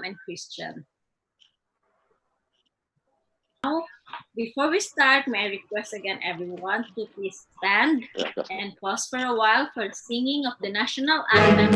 and Christian. Now, before we start, may I request again everyone to please stand and pause for a while for the singing of the national anthem.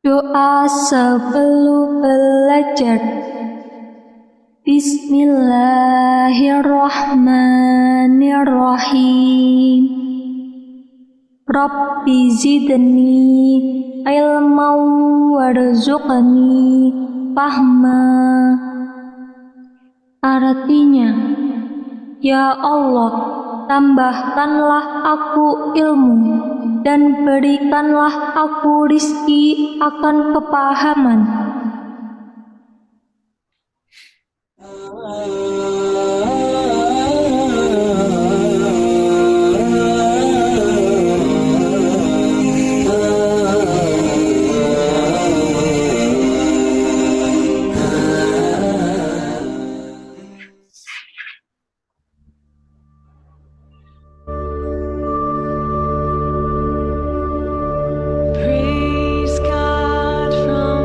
Doa sebelum belajar. Bismillahirrahmanirrahim. Rabbi zidni ilman warzuqni fahma. Artinya, ya Allah, tambahkanlah aku ilmu dan berikanlah aku rizki akan kepahaman. Praise God from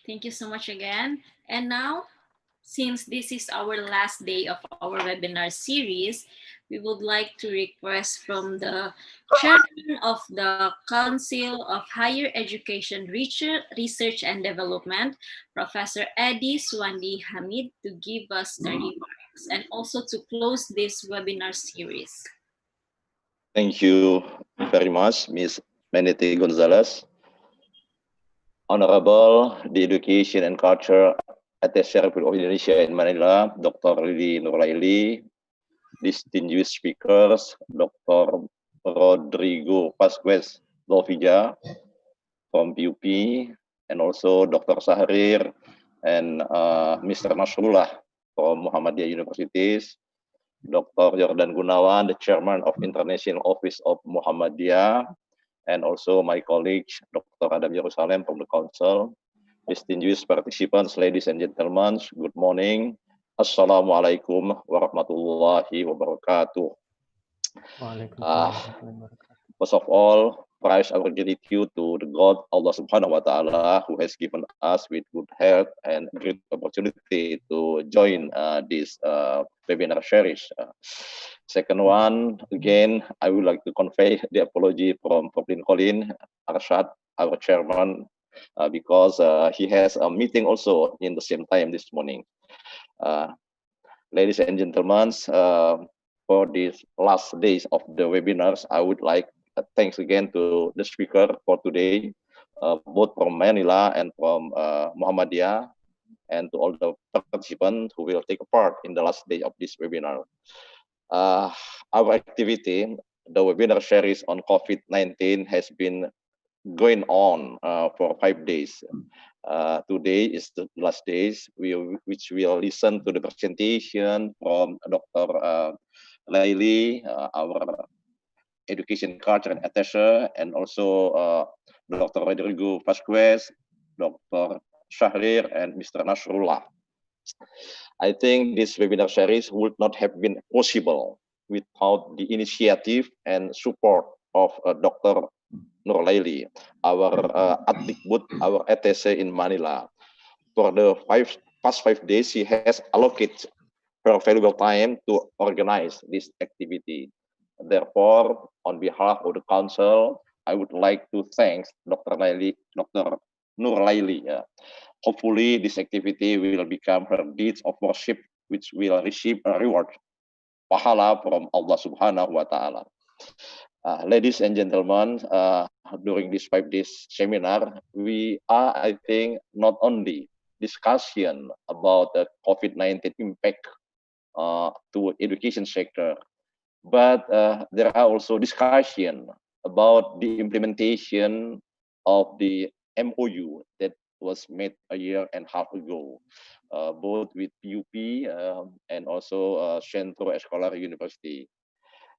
Thank you so much again. And now, since this is our last day of our webinar series, we would like to request from the Chairman of the Council of Higher Education Research and Development, Professor Edi Swandi Hamid, to give us a remarks and also to close this webinar series. Thank you very much, Ms. Menete Gonzalez. Honorable the Education and Culture Attaché of Indonesia in Manila, Dr. Lili Nurlaili, distinguished speakers, Dr. Rodrigo Vasquez, Lopiga from PUP, and also Dr. Syahrir and Mr. Nasrullah from Muhammadiyah Universities, Dr. Jordan Gunawan, the Chairman of International Office of Muhammadiyah, and also my colleague, Dr. Adam Yerusalem from the Council. Distinguished participants, ladies and gentlemen, good morning. Assalamualaikum warahmatullahi wabarakatuh. First of all, praise our gratitude to the God, Allah Subhanahu wa Ta'ala, who has given us with good health and great opportunity to join this webinar series. Second one, again, I would like to convey the apology from Colin Arshad, our chairman, because he has a meeting also in the same time this morning. Ladies and gentlemen, for these last days of the webinars, I would like thanks again to the speaker for today, both from Manila and from Muhammadiyah, and to all the participants who will take part in the last day of this webinar. Our activity, the webinar series on COVID-19, has been going on for 5 days. Today is the last days, which we'll listen to the presentation from Dr. Lili, our Education Culture and Attaché, and also Dr. Rodrigo Vasquez, Dr. Syahrir, and Mr. Nasrullah. I think this webinar series would not have been possible without the initiative and support of Dr. Nurlaili, our Atdikbud, our attaché in Manila. For the past 5 days, she has allocated her valuable time to organize this activity. Therefore, on behalf of the council, I would like to thank Dr. Nurlaili. Hopefully, this activity will become her deeds of worship, which will receive a reward, pahala from Allah Subhanahu wa Ta'ala. Ladies and gentlemen, during this 5 days seminar, we are, I think, not only discussion about the COVID-19 impact to education sector, but there are also discussion about the implementation of the MOU that was made a year and a half ago, both with PUP and also Centro Escolar University.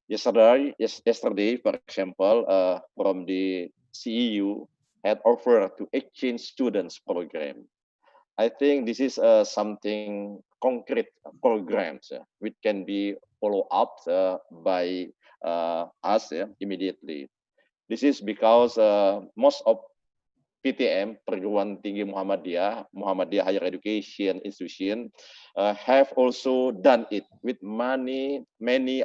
Yesterday, for example, from the CEU had offered to exchange students program. I think this is something concrete programs which can be followed up by us immediately. This is because most of PTM, Perguruan Tinggi Muhammadiyah, Muhammadiyah Higher Education Institution, have also done it with many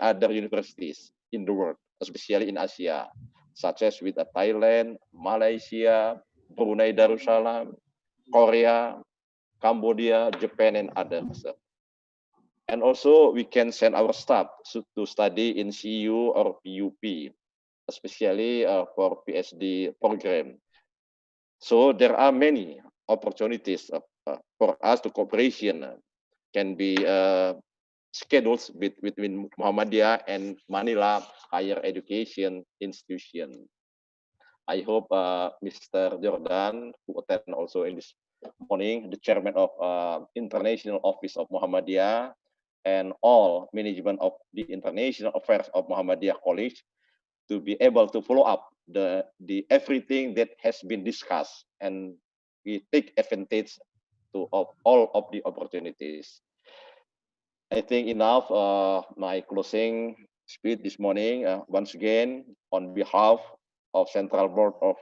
other universities in the world, especially in Asia, such as with Thailand, Malaysia, Brunei Darussalam, Korea, Cambodia, Japan, and others. And also, we can send our staff to study in CU or PUP, especially for Ph.D. program. So there are many opportunities for us to cooperation can be scheduled between Muhammadiyah and Manila Higher Education Institution. I hope Mr. Jordan, who attend also in this morning, the chairman of International Office of Muhammadiyah, and all management of the International Affairs of Muhammadiyah College, to be able to follow up the everything that has been discussed, and we take advantage of all of the opportunities. I think enough my closing speech this morning. Once again, on behalf of Central Board of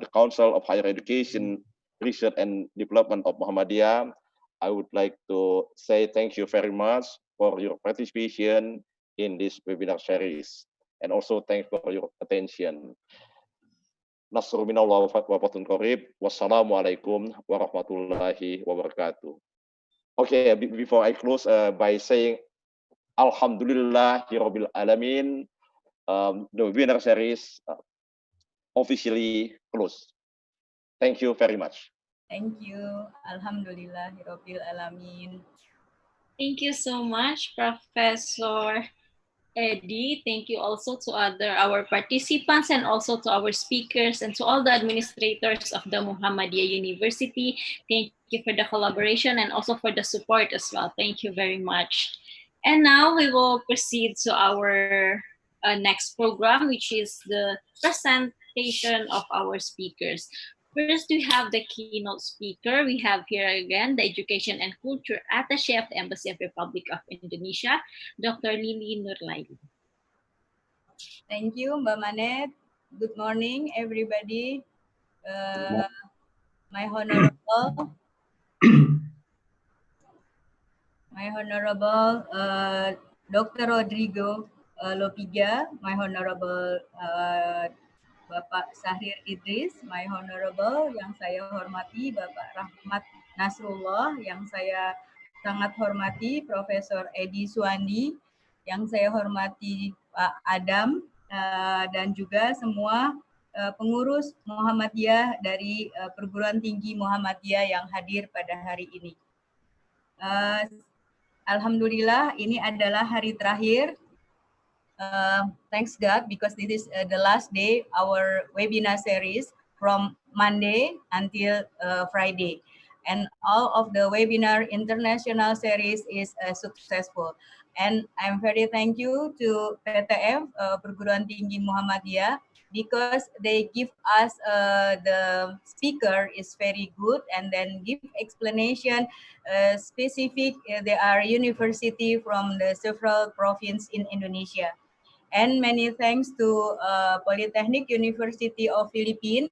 the Council of Higher Education Research and Development of Muhammadiyah, I would like to say thank you very much for your participation in this webinar series. And also thanks for your attention. Nasrullah Wassalamualaikum warahmatullahi wabarakatuh. Okay, before I close by saying Alhamdulillahirabbil alamin, the webinar series officially closed. Thank you very much. Thank you. Alhamdulillahirabbil alamin. Thank you so much, Professor Eddie. Thank you also to our participants and also to our speakers and to all the administrators of the Muhammadiyah University. Thank you for the collaboration and also for the support as well. Thank you very much. And now we will proceed to our next program, which is the presentation of our speakers. First, we have the keynote speaker. We have here again the Education and Culture Attaché of the Embassy of Republic of Indonesia, Dr. Lili Nurlaili. Thank you, Mbak Manet. Good morning, everybody. My honorable Dr. Rodrigo Lopiga, my honorable Bapak Syahrir Idris, my honorable yang saya hormati Bapak Rahmat Nasrullah, yang saya sangat hormati Profesor Edi Suwandi, yang saya hormati Pak Adam, dan juga semua pengurus Muhammadiyah dari perguruan tinggi Muhammadiyah yang hadir pada hari ini. Alhamdulillah, ini adalah hari terakhir. Thanks God, because this is the last day our webinar series from Monday until Friday, and all of the webinar international series is successful. And I'm very thank you to PTM Perguruan Tinggi Muhammadiyah, because they give us the speaker is very good and then give explanation specific. They are university from the several province in Indonesia. And many thanks to Polytechnic University of Philippines.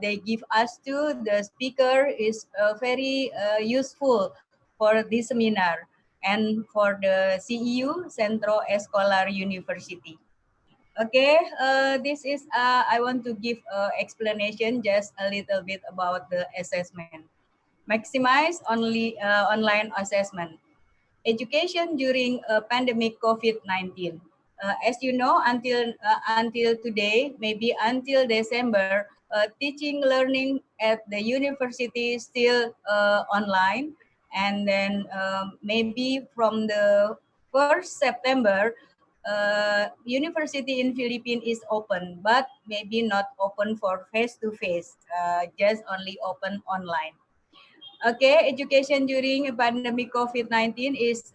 They give us to the speaker is very useful for this seminar, and for the CEU, Centro Escolar University. Okay, this is, I want to give explanation just a little bit about the assessment. Maximize online assessment. Education during pandemic COVID-19. As you know, until today, maybe until December, teaching learning at the university is still online, and then maybe from the 1st September, university in Philippines is open, but maybe not open for face-to-face, just only open online. Okay, education during pandemic COVID-19 is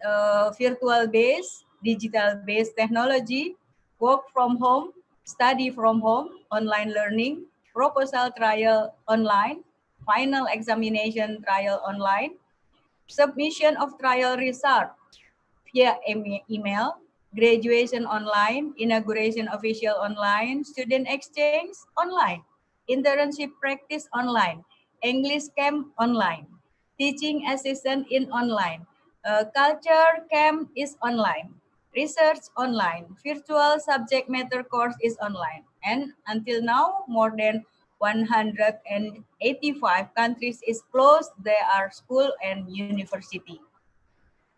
virtual-based, digital-based technology, work from home, study from home, online learning, proposal trial online, final examination trial online, submission of trial result via email, graduation online, inauguration official online, student exchange online, internship practice online, English camp online, teaching assistant in online, culture camp is online, research online, virtual subject matter course is online, and until now more than 185 countries is closed their school and university.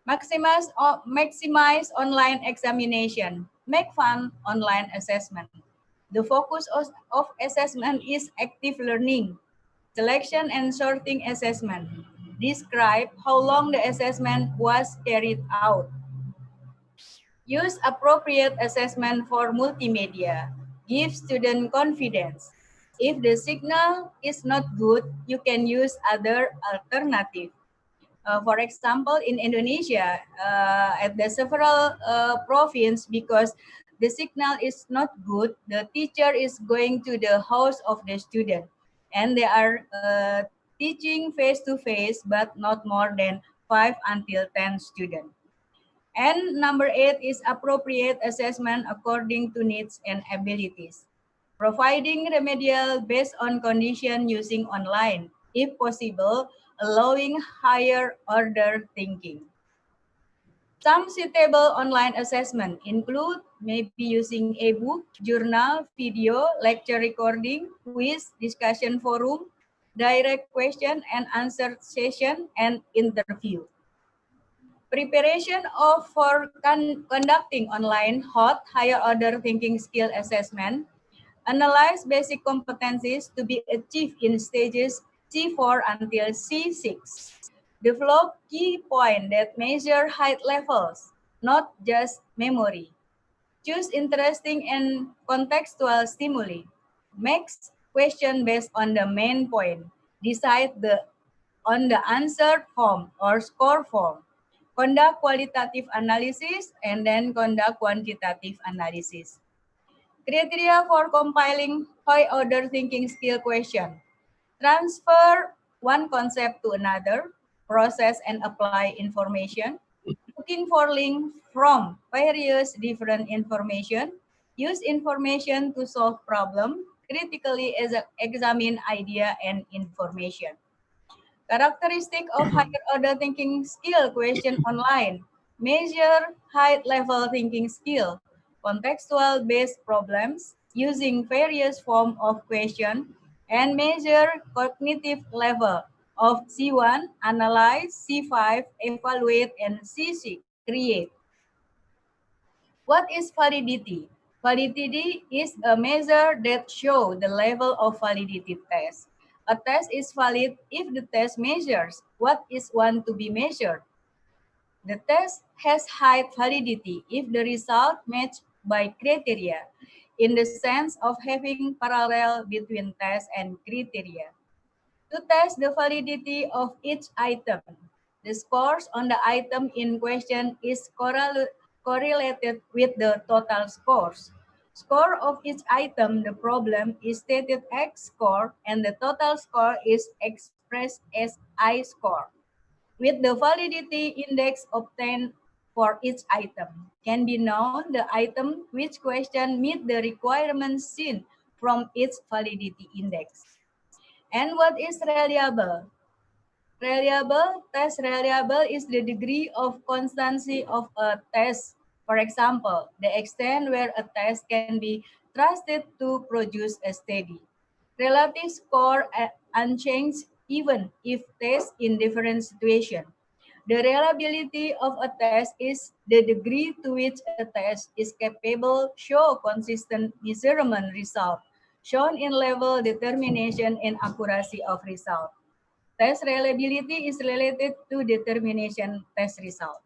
Maximize online examination. Make fun online assessment. The focus of assessment is active learning, selection and sorting assessment. Describe how long the assessment was carried out. Use appropriate assessment for multimedia. Give student confidence. If the signal is not good, you can use other alternative. For example, in Indonesia, at the several province, because the signal is not good, the teacher is going to the house of the student, and they are teaching face-to-face, but not more than 5 until 10 students. And number 8 is appropriate assessment according to needs and abilities. Providing remedial based on condition using online. if possible, allowing higher order thinking. Some suitable online assessment include maybe using e-book, journal, video, lecture recording, quiz, discussion forum, direct question and answer session, and interview. Preparation for conducting online hot higher order thinking skill assessment. Analyze basic competencies to be achieved in stages C4 until C6. Develop key points that measure height levels, not just memory. Choose interesting and contextual stimuli. Make question based on the main point. Decide on the answer form or score form. Conduct qualitative analysis and then conduct quantitative analysis. Criteria for compiling high-order thinking skill question. Transfer one concept to another, process and apply information, looking for links from various different information, use information to solve problem, critically examine idea and information. Characteristic of higher order thinking skill question online. Measure high level thinking skill. Contextual based problems using various form of question and measure cognitive level of C1, analyze, C5, evaluate, and C6, create. What is validity? Validity is a measure that shows the level of validity test. A test is valid if the test measures what is one to be measured. The test has high validity if the result matched by criteria, in the sense of having parallel between test and criteria. To test the validity of each item, the scores on the item in question is correlated with the total scores. Score of each item, the problem, is stated X score and the total score is expressed as I score. With the validity index obtained for each item, can be known the item which question meet the requirements seen from its validity index. And what is reliable? Test reliable is the degree of constancy of a test. For example, the extent where a test can be trusted to produce a steady. Relative score unchanged even if test in different situations. The reliability of a test is the degree to which a test is capable show consistent measurement result, shown in level determination and accuracy of result. Test reliability is related to determination test result.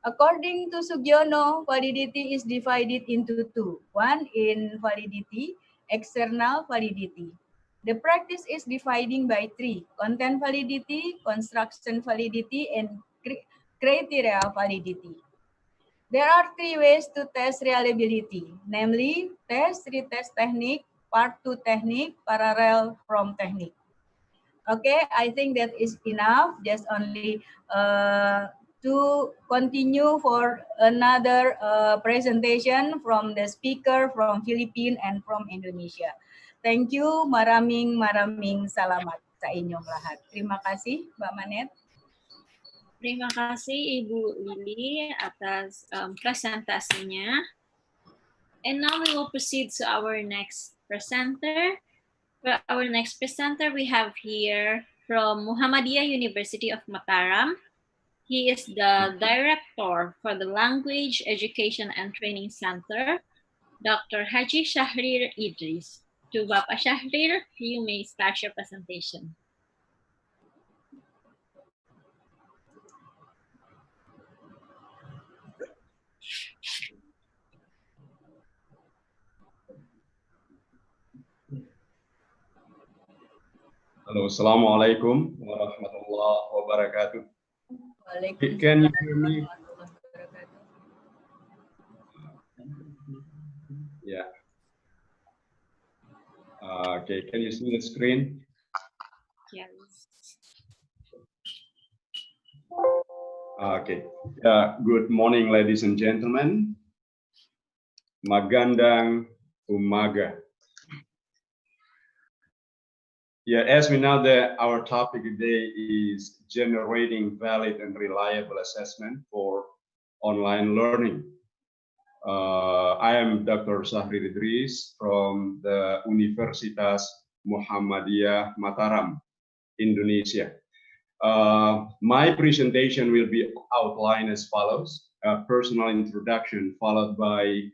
According to Sugiono, validity is divided into two. One in validity, external validity. The practice is dividing by three: content validity, construction validity, and criteria validity. There are three ways to test reliability, namely test, retest technique, part 2 technique, parallel from technique. Okay, I think that is enough. Just only to continue for another presentation from the speaker from Philippines and from Indonesia. Thank you, maraming salamat sa inyong lahat. Terima kasih, Mbak Manet. Terima kasih Ibu Lili atas presentasinya. And now we will proceed to our next presenter. For our next presenter, we have here from Muhammadiyah University of Mataram. He is the director for the Language Education and Training Center, Dr. Haji Syahrir Idris. To Bapak Syahrir, you may start your presentation. Hello, Assalamualaikum warahmatullahi wabarakatuh. Can you hear me? Yeah. Okay, can you see the screen? Yes. Okay. Good morning, ladies and gentlemen. Magandang umaga. Yeah, as we know that our topic today is generating valid and reliable assessment for online learning. I am Dr. Syahrir Idris from the Universitas Muhammadiyah Mataram, Indonesia. My presentation will be outlined as follows: a personal introduction followed by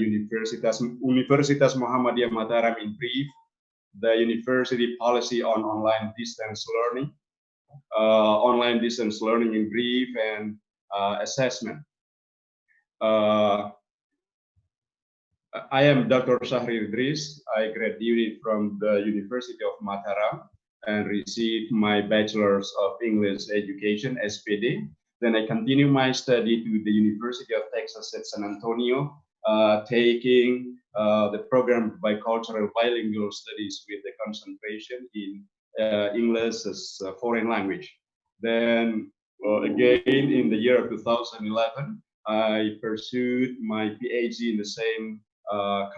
Universitas Muhammadiyah Mataram in brief, the university policy on online distance learning in brief, and assessment. I am Dr. Syahrir Idris. I graduated from the University of Mataram and received my Bachelor's of English Education, S.Pd. Then I continued my study to the University of Texas at San Antonio, taking the program Bicultural Bilingual Studies with the concentration in English as a foreign language. Then again in the year of 2011, I pursued my Ph.D. in the same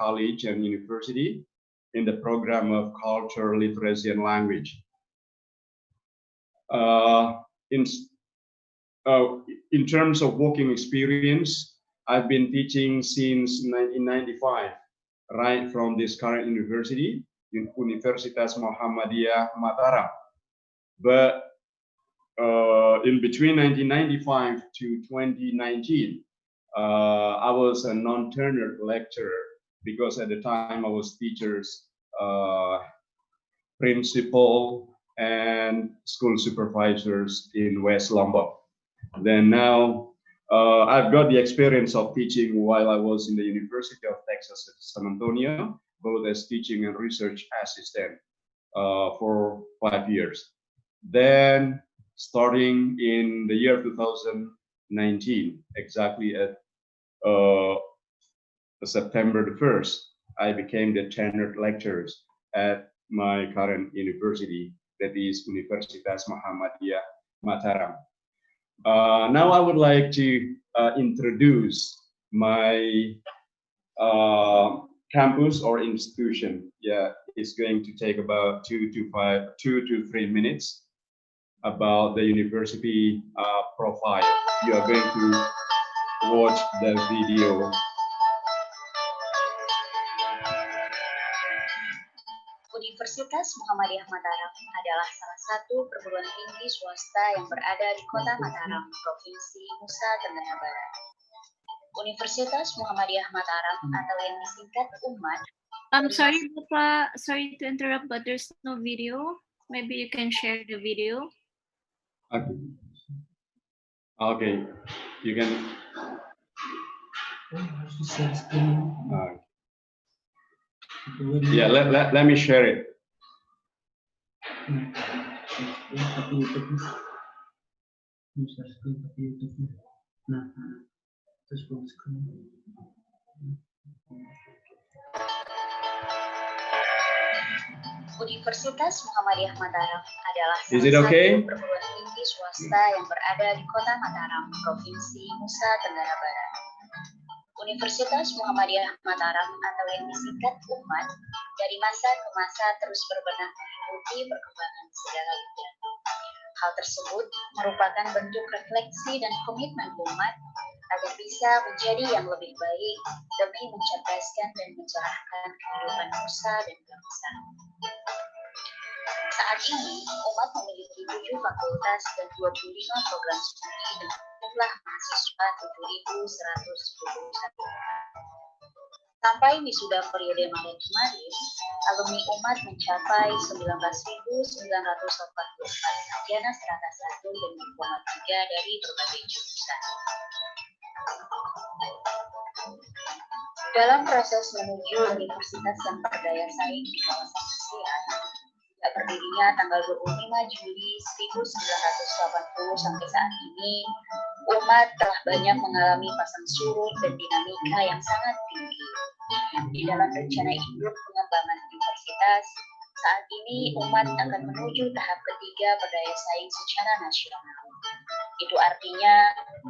college and university in the program of culture, literacy, and language. In terms of working experience, I've been teaching since 1995, right from this current university, Universitas Muhammadiyah Mataram. But in between 1995 to 2019, I was a non-tenured lecturer because at the time I was teachers, principal, and school supervisors in West Lombok. Then now I've got the experience of teaching while I was in the University of Texas at San Antonio, both as teaching and research assistant for 5 years. Then starting in the year 2019, exactly at September the 1st, I became the tenured lecturer at my current university, that is Universitas Muhammadiyah Mataram. Now I would like to introduce my campus or institution. Yeah, it's going to take about 2 to 3 minutes about the university profile. You are going to watch the video. Universitas Muhammadiyah Mataram adalah salah satu perguruan tinggi swasta yang berada di Kota Mataram, Provinsi Nusa Tenggara Barat. Universitas Muhammadiyah Mataram atau yang disingkat UMAD. I'm sorry, Bapak, sorry to interrupt, but there's no video. Maybe you can share the video. Okay. Okay, you can. Yeah, let me share it. Universitas Muhammadiyah Mataram adalah Is it okay? satu perguruan tinggi swasta yang berada di Kota Mataram, Provinsi Nusa Tenggara Barat. Universitas Muhammadiyah Mataram atau yang disingkat UMAD dari masa ke masa terus berbenah mengikuti perkembangan segala bidang. Hal tersebut merupakan bentuk refleksi dan komitmen umat agar bisa menjadi yang lebih baik demi mencerdaskan dan mencerahkan kehidupan nusa dan bangsa. Saat ini, umat memiliki 7 fakultas dan 25 program studi dengan jumlah mahasiswa 7.171. Sampai wisuda periode Maret kemarin, alumni umat mencapai 19.944 sarjana strata 1 dan diploma 3 dari berbagai jurusan. Dalam proses menuju universitas yang berdaya saing di kawasan ASEAN, berdirinya tanggal 25 Juli 1980 sampai saat ini, umat telah banyak mengalami pasang surut dan dinamika yang sangat tinggi. Di dalam rencana induk pengembangan universitas, saat ini umat akan menuju tahap ketiga berdaya saing secara nasional. Itu artinya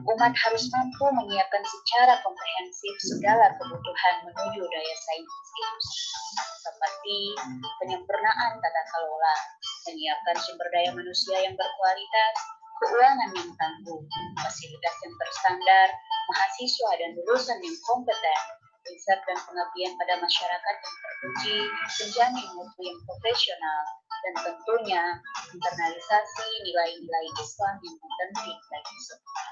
umat harus mampu menyiapkan secara komprehensif segala kebutuhan menuju daya saing institusi, seperti penyempurnaan tata kelola, menyiapkan sumber daya manusia yang berkualitas, keuangan yang tangguh, fasilitas yang berstandar, mahasiswa dan lulusan yang kompeten, riset dan pengabdian pada masyarakat yang teruji, penjamin mutu yang profesional, dan tentunya internalisasi nilai-nilai Islam yang otentik bagi semua.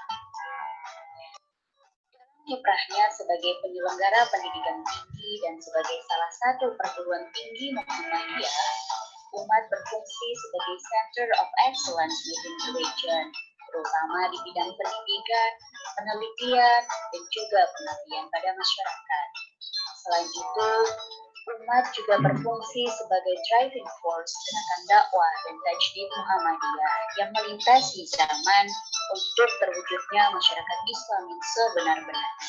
Dalam kiprahnya sebagai penyelenggara pendidikan tinggi dan sebagai salah satu perguruan tinggi Muhammadiyah, umat berfungsi sebagai Center of Excellence within the region, terutama di bidang pendidikan, penelitian, dan juga pengabdian pada masyarakat. Selain itu, umat juga berfungsi sebagai driving force gerakan dakwah dan tajdid Muhammadiyah yang melintasi zaman untuk terwujudnya masyarakat Islam yang sebenar-benarnya.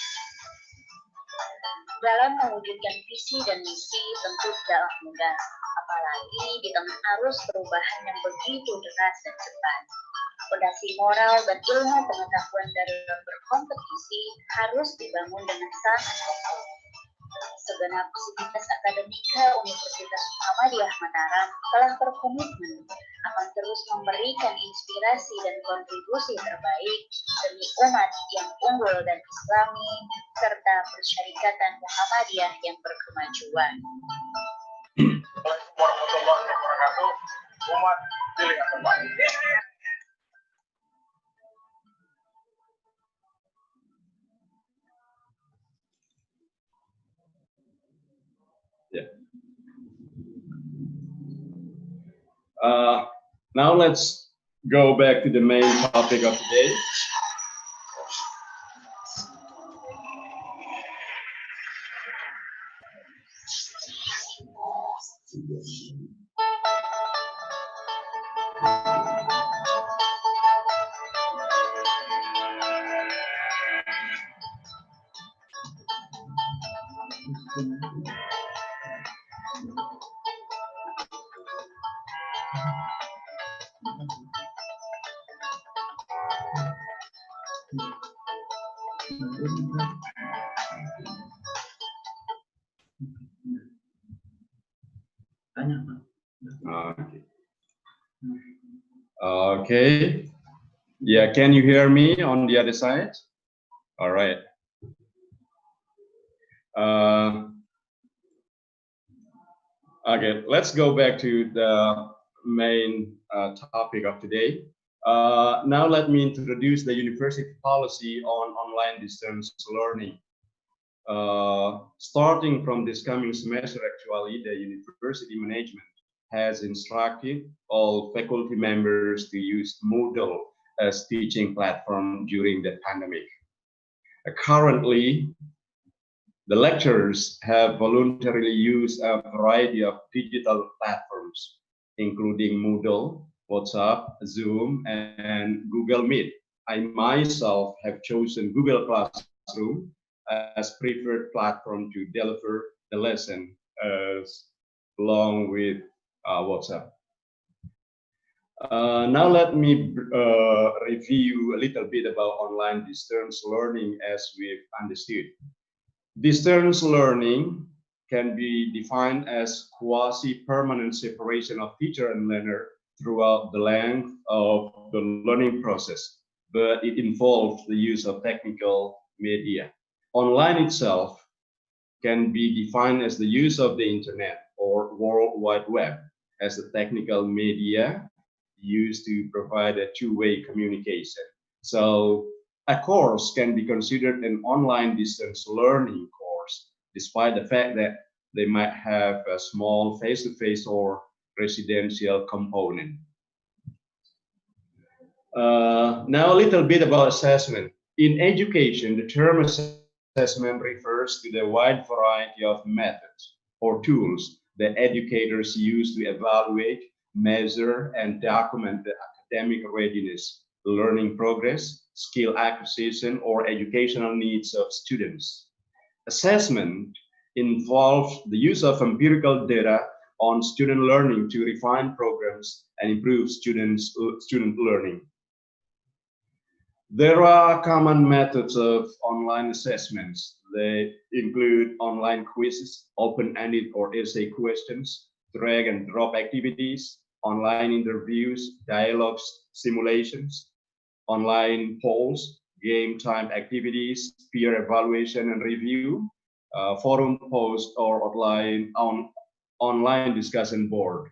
Dalam mewujudkan visi dan misi tentu tidaklah mudah, apalagi di tengah arus perubahan yang begitu deras dan cepat. Fondasi moral dan ilmu pengetahuan dalam berkompetisi harus dibangun dengan sangat kokoh. Segenap sivitas akademika Universitas Muhammadiyah Mataram telah berkomitmen akan terus memberikan inspirasi dan kontribusi terbaik demi umat yang unggul dan islami serta persyarikatan Muhammadiyah yang berkemajuan. Assalamualaikum warahmatullahi wabarakatuh. Umat pilih yang terbaik. Yeah. Now let's go back to the main topic of today. Okay. Yeah, can you hear me on the other side? All right. Okay, let's go back to the main topic of today. Now let me introduce the university policy on online distance learning. Starting from this coming semester, actually, the university management has instructed all faculty members to use Moodle as teaching platform during the pandemic. Currently, the lecturers have voluntarily used a variety of digital platforms, including Moodle, WhatsApp, Zoom, and Google Meet. I myself have chosen Google Classroom as preferred platform to deliver the lesson along with WhatsApp. Now let me review a little bit about online distance learning as we've understood. Distance learning can be defined as quasi-permanent separation of teacher and learner throughout the length of the learning process, but it involves the use of technical media. Online itself can be defined as the use of the internet or World Wide Web as a technical media used to provide a two-way communication. So a course can be considered an online distance learning course, despite the fact that they might have a small face-to-face or residential component. Now a little bit about assessment. In education, the term assessment refers to the wide variety of methods or tools that educators use to evaluate, measure, and document the academic readiness, learning progress, skill acquisition, or educational needs of students. Assessment involves the use of empirical data on student learning to refine programs and improve student learning. There are common methods of online assessments. They include online quizzes, open-ended or essay questions, drag and drop activities, online interviews, dialogues, simulations, online polls, game time activities, peer evaluation and review, forum post or online discussion board.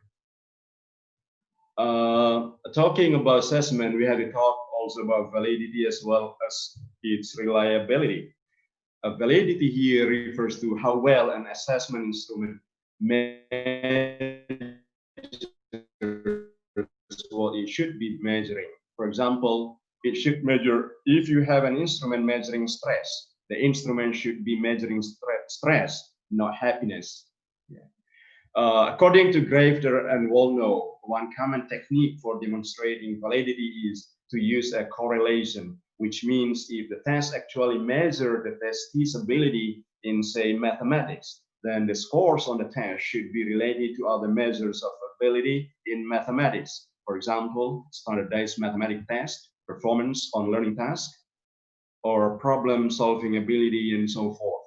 Talking about assessment, we have to talk also about validity as well as its reliability. Validity here refers to how well an assessment instrument measures what it should be measuring. For example, it should measure, if you have an instrument measuring stress, the instrument should be measuring stress, not happiness. Yeah. According to Graveter and Wolno, one common technique for demonstrating validity is to use a correlation, which means if the test actually measures the testee's ability in, say, mathematics, then the scores on the test should be related to other measures of ability in mathematics. For example, standardized mathematics test, performance on learning task, or problem-solving ability, and so forth.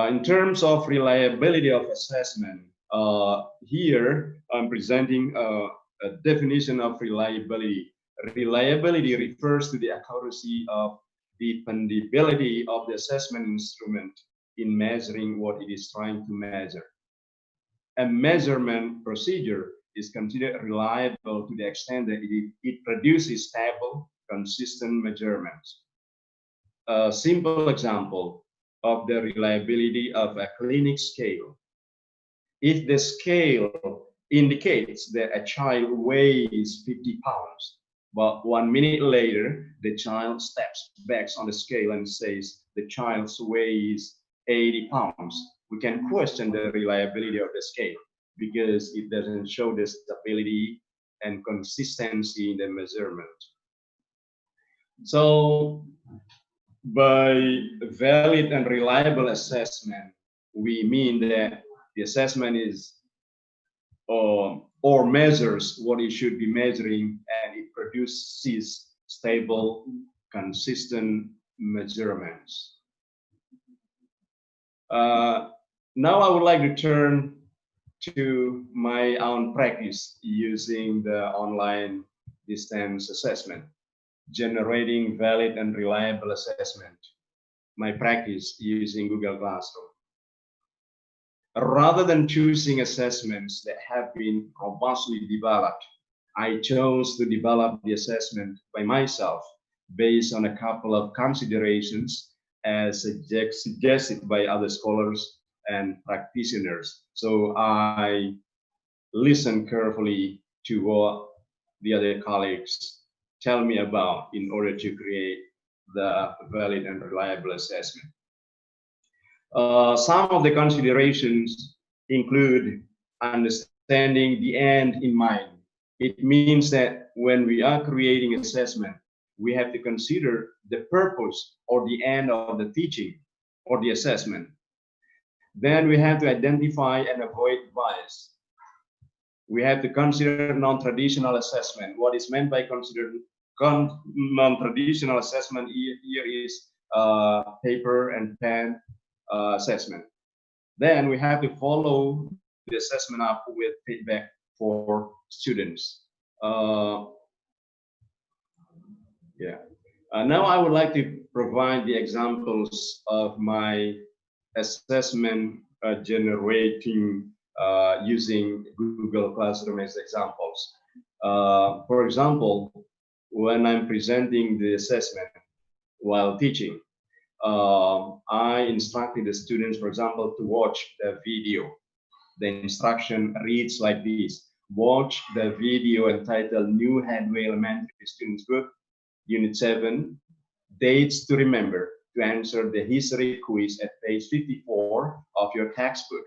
In terms of reliability of assessment, here I'm presenting a definition of reliability. Reliability refers to the accuracy of dependability of the assessment instrument in measuring what it is trying to measure. A measurement procedure is considered reliable to the extent that it produces stable, consistent measurements. A simple example of the reliability of a clinic scale. If the scale indicates that a child weighs 50 pounds, but 1 minute later, the child steps back on the scale and says the child's weighs 80 pounds, we can question the reliability of the scale because it doesn't show the stability and consistency in the measurement. So, by valid and reliable assessment, we mean that the assessment is or measures what it should be measuring, and it produces stable, consistent measurements. Now I would like to turn to my own practice using the online distance assessment, generating valid and reliable assessment, my practice using Google Classroom. Rather than choosing assessments that have been robustly developed, I chose to develop the assessment by myself based on a couple of considerations as suggested by other scholars and practitioners. So I listened carefully to what the other colleagues tell me about in order to create the valid and reliable assessment. Some of the considerations include understanding the end in mind. It means that when we are creating assessment, we have to consider the purpose or the end of the teaching or the assessment. Then we have to identify and avoid bias. We have to consider non-traditional assessment. What is meant by consider non-traditional assessment here is paper and pen assessment. Then we have to follow the assessment up with feedback for students. Now I would like to provide the examples of my assessment generating using Google Classroom as examples. For example, when I'm presenting the assessment while teaching, I instructed the students, for example, to watch the video. The instruction reads like this: watch the video entitled New Headway Elementary Students Book, Unit 7, Dates to Remember, to answer the history quiz at page 54 of your textbook.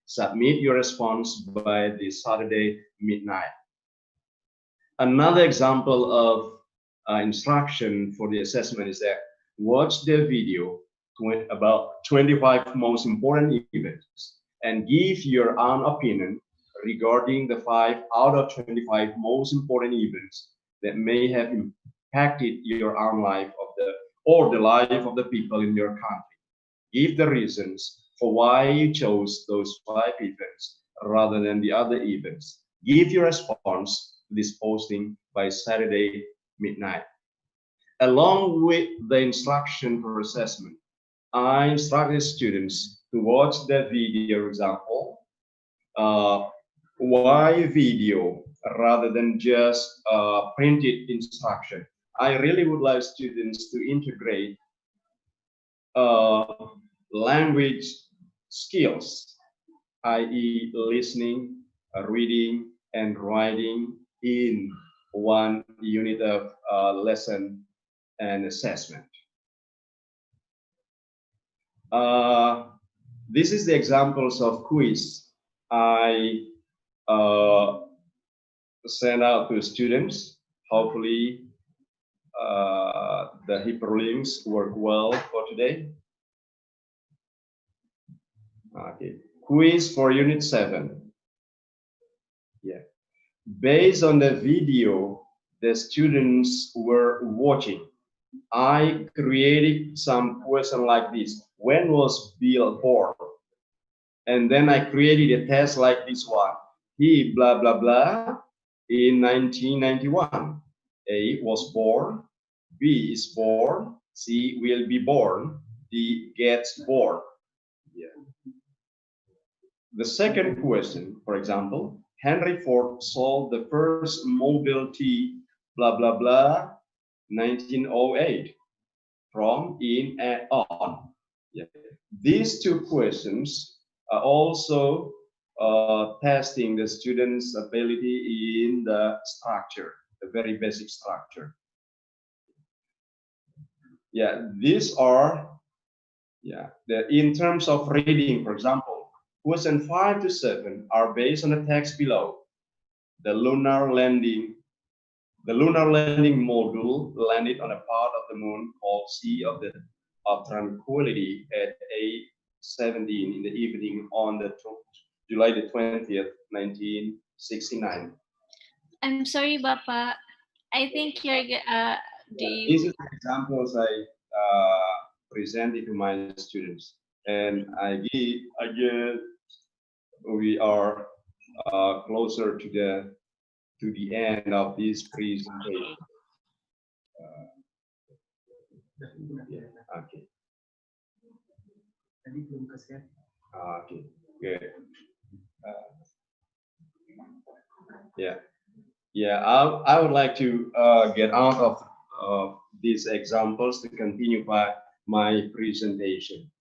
Submit your response by this Saturday midnight. Another example of instruction for the assessment is that watch the video about 25 most important events and give your own opinion regarding the 5 out of 25 most important events that may have impacted your own life or the life of the people in your country. Give the reasons for why you chose those 5 events rather than the other events. Give your response to this posting by Saturday midnight. Along with the instruction for assessment, I instructed students to watch the video example. Why video rather than just printed instruction? I really would like students to integrate language skills, i.e. listening, reading, and writing in one unit of lesson and assessment. This is the examples of quiz I sent out to students. Hopefully the hyperlinks work well for today. Okay, quiz for unit 7. Yeah, based on the video the students were watching, I created some question like this. When was Bill born? And then I created a test like this one. He blah, blah, blah in 1991. A was born, B is born, C will be born, D gets born. Yeah. The second question, for example, Henry Ford sold the first Model T blah, blah, blah 1908 from, in, and on. Yeah. These 2 questions are also testing the student's ability in the structure, the very basic structure. Yeah, these are, in terms of reading, for example, question 5 to 7 are based on the text below. The lunar landing module landed on a part of the moon called Sea of Tranquility at 8:17 in the evening on the July the 20th, 1969. I'm sorry, Bapa. I think you're These are the examples I presented to my students, and I guess we are closer to the end of this presentation. Okay. Okay. Good. Yeah. I would like to get out of these examples to continue by my presentation.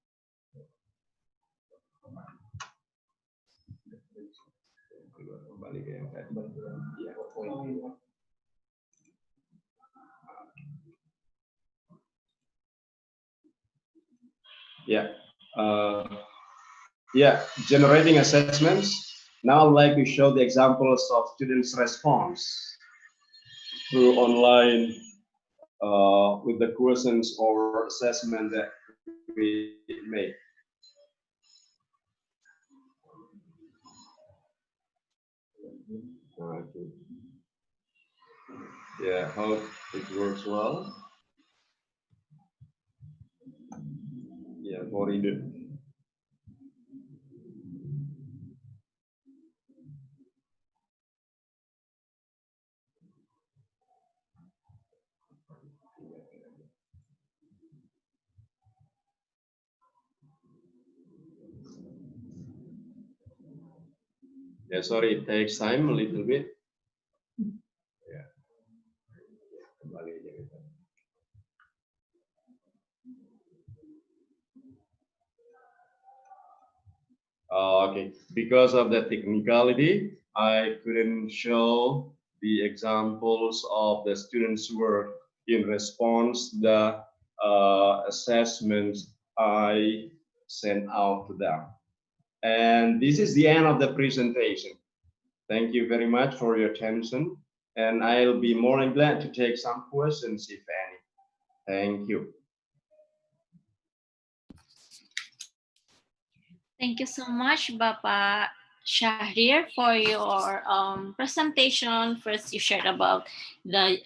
Generating assessments. Now I'd like to show the examples of students' response through online with the questions or assessment that we made. Okay. Yeah, hope it works well. Yeah, for it. Yeah, sorry, it takes time a little bit. Yeah. Okay, because of the technicality, I couldn't show the examples of the students' work in response to the assessments I sent out to them. And this is the end of the presentation. Thank you very much for your attention, and I'll be more than glad to take some questions if any. Thank you. Thank you so much, Bapa. Syahrir for your presentation. First, you shared about the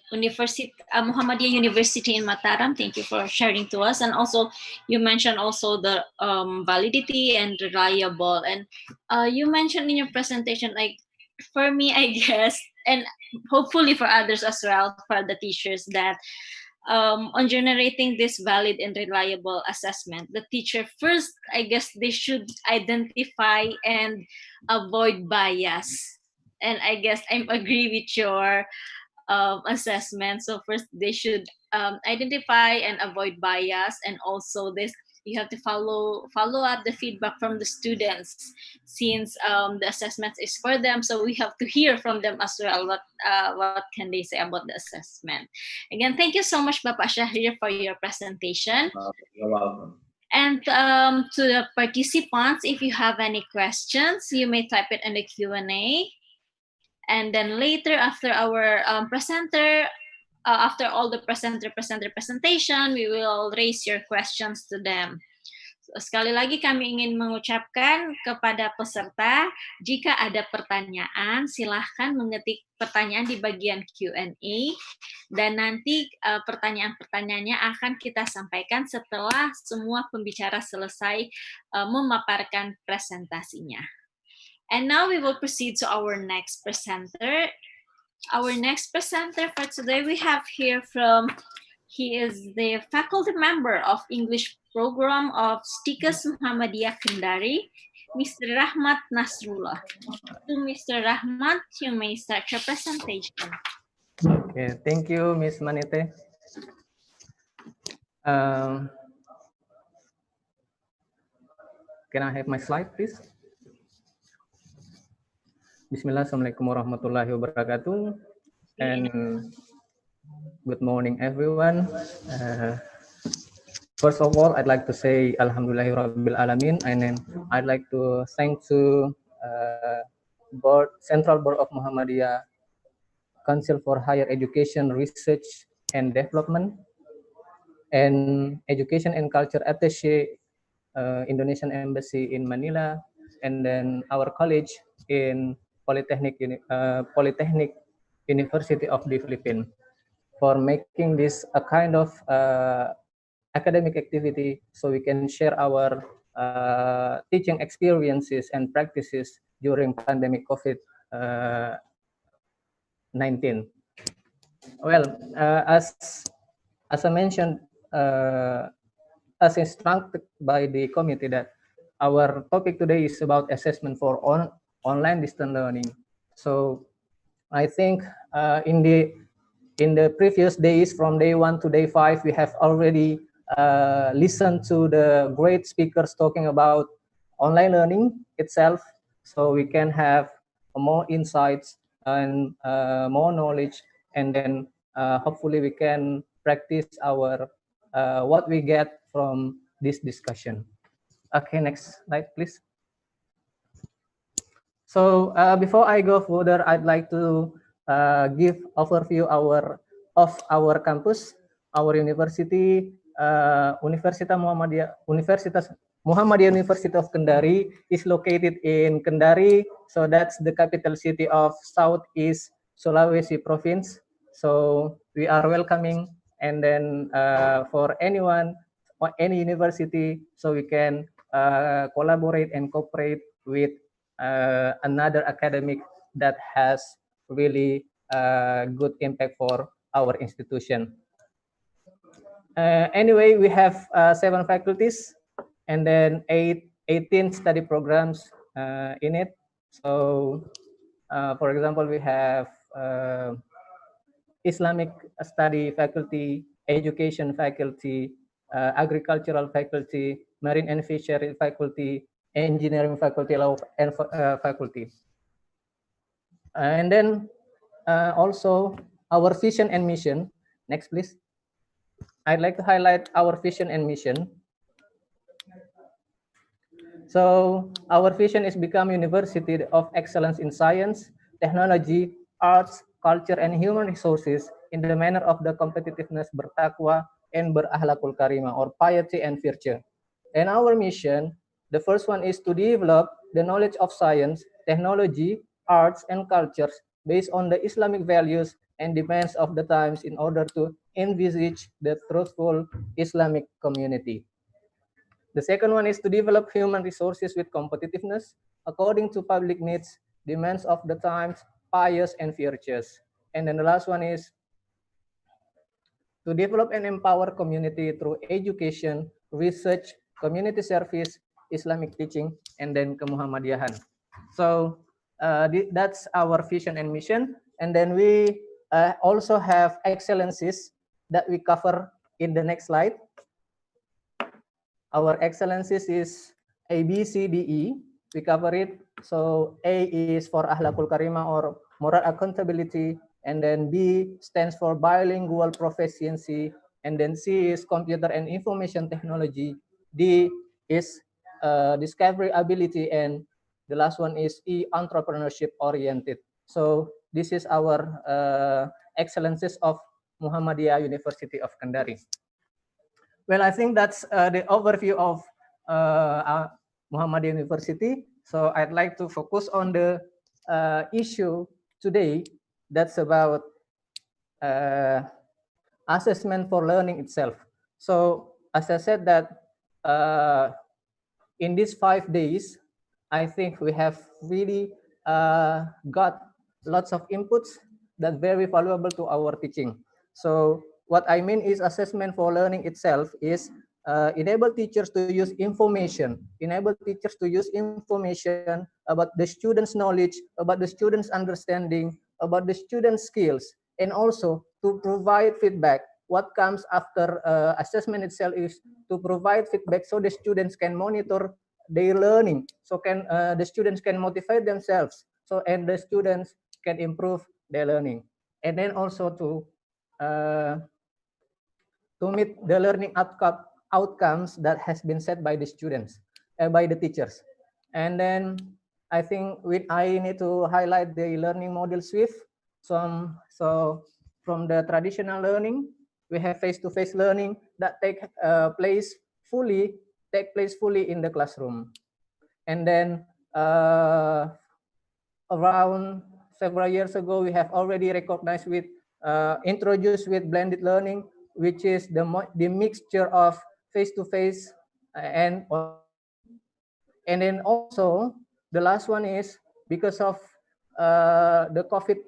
Muhammadiyah University in Mataram. Thank you for sharing to us. And also, you mentioned also the validity and reliable. And you mentioned in your presentation, like, for me, I guess, and hopefully for others as well, for the teachers, that on generating this valid and reliable assessment, the teacher first, I guess, they should identify and avoid bias. And I guess I agree with your assessment. So first, they should identify and avoid bias, and also this, you have to follow up the feedback from the students, since the assessment is for them. So we have to hear from them as well. What can they say about the assessment? Again, thank you so much, Bapak Syahrir, for your presentation. You're welcome. And to the participants, if you have any questions, you may type it in the Q&A. And then later, after our presenter, after all the presenter presentation, we will raise your questions to them. Sekali lagi kami ingin mengucapkan kepada peserta, jika ada pertanyaan, silahkan mengetik pertanyaan di bagian Q&A, dan nanti pertanyaan-pertanyaannya akan kita sampaikan setelah semua pembicara selesai memaparkan presentasinya. And now we will proceed to our next presenter. Our next presenter for today we have here he is the faculty member of English program of STIKAS Muhammadiyah Kendari, Mr. Rahmat Nasrullah. To Mr. Rahmat, you may start your presentation. Okay, thank you, Ms. Manite. Can I have my slide, please? Bismillah, Assalamualaikum warahmatullahi wabarakatuh. And good morning, everyone. First of all, I'd like to say Alhamdulillahirabbil alamin, and then I'd like to thank to Central Board of Muhammadiyah Council for Higher Education, Research and Development, and Education and Culture Attaché, Indonesian Embassy in Manila, and then our college in Polytechnic University of the Philippines, for making this a kind of academic activity, so we can share our teaching experiences and practices during pandemic COVID-19. Well, as I mentioned, as instructed by the committee, that our topic today is about assessment for online distance learning. So I think in the previous days, from day 1 to day 5, we have already listened to the great speakers talking about online learning itself, so we can have more insights and more knowledge, and then hopefully we can practice our what we get from this discussion. Okay, next slide, please. So before I go further, I'd like to give overview of our campus, our university, Universitas Muhammadiyah University of Kendari is located in Kendari. So that's the capital city of Southeast Sulawesi province. So we are welcoming, and then for anyone or any university, so we can collaborate and cooperate with another academic that has really good impact for our institution. Anyway, we have 7 faculties, and then 18 study programs in it. So, for example, we have Islamic study faculty, education faculty, agricultural faculty, marine and fishery faculty, engineering faculty, law and faculty. And then also our vision and mission. Next, please. I'd like to highlight our vision and mission. So our vision is become University of Excellence in Science, Technology, Arts, Culture, and Human Resources in the manner of the competitiveness bertakwa and berakhlakul karimah, or piety and virtue. And our mission, the first one is to develop the knowledge of science, technology, arts, and cultures based on the Islamic values and demands of the times in order to envisage the truthful Islamic community. The second one is to develop human resources with competitiveness according to public needs, demands of the times, pious and virtuous. And then the last one is to develop and empower community through education, research, community service, Islamic teaching, and then kemuhammadiyahan. So that's our vision and mission. And then we also have excellencies that we cover in the next slide. Our excellencies is A, B, C, D, E. We cover it. So A is for Ahlakul Karimah or moral accountability. And then B stands for bilingual proficiency. And then C is computer and information technology. D is discovery ability. And the last one is E, entrepreneurship oriented. So this is our excellencies of Muhammadiyah University of Kendari. Well, I think that's the overview of Muhammadiyah University. So I'd like to focus on the issue today that's about assessment for learning itself. So as I said that in these 5 days, I think we have really got lots of inputs that very valuable to our teaching. So what I mean is assessment for learning itself is enable teachers to use information, about the students' knowledge, about the students' understanding, about the students' skills, and also to provide feedback. What comes after assessment itself is to provide feedback so the students can monitor their learning, so the students can motivate themselves, so and the students can improve their learning, and then also to meet the learning outcomes that has been set by the students, by the teachers. And then I think I need to highlight the learning model shift. So from the traditional learning, we have face-to-face learning that take place fully in the classroom. And then around several years ago, we have already recognized introduced with blended learning, which is the mixture of face-to-face and online. And then also the last one is because of the COVID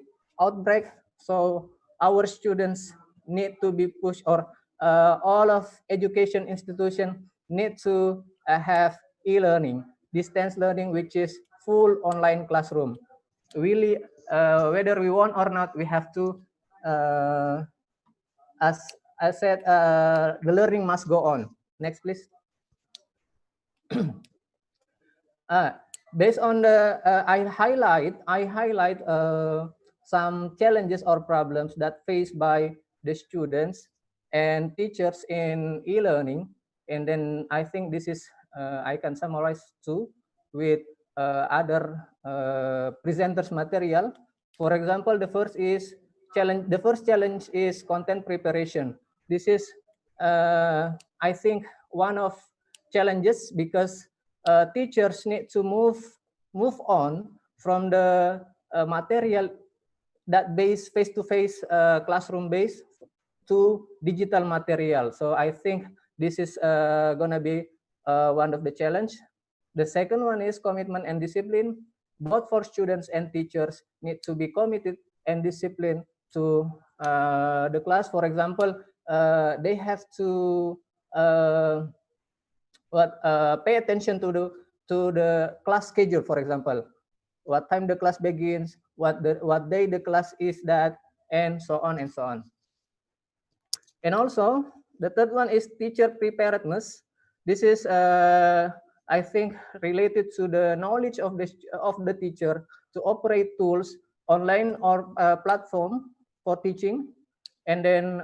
outbreak, so our students need to be pushed, or all of education institution need to have e-learning, distance learning, which is full online classroom. Really, whether we want or not, we have to, as I said, the learning must go on. Next, please. Based on the, I highlight some challenges or problems that faced by the students and teachers in e-learning, and then I think this is I can summarize too with other presenters material. For example, the first challenge is content preparation. This is I think one of challenges, because teachers need to move on from the material that base face-to-face classroom base to digital material. So I think this is gonna be one of the challenge. The second one is commitment and discipline. Both for students and teachers need to be committed and disciplined to the class. For example, they have to pay attention to the class schedule. For example, what time the class begins, what day the class is that, and so on and so on. And also the third one is teacher preparedness. This is I think related to the knowledge of the teacher to operate tools, online or platform for teaching, and then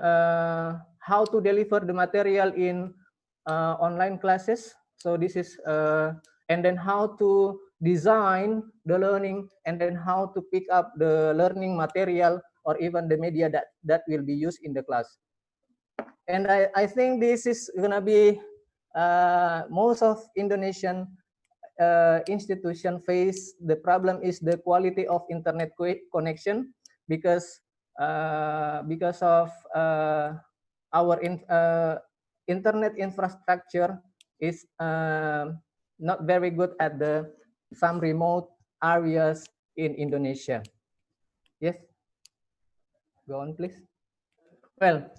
how to deliver the material in online classes. So this is and then how to design the learning, and then how to pick up the learning material or even the media that will be used in the class. And I think this is gonna be most of Indonesian institution face the problem is the quality of internet connection, because of our internet infrastructure is not very good at some remote areas in Indonesia. Yes, go on, please. Well,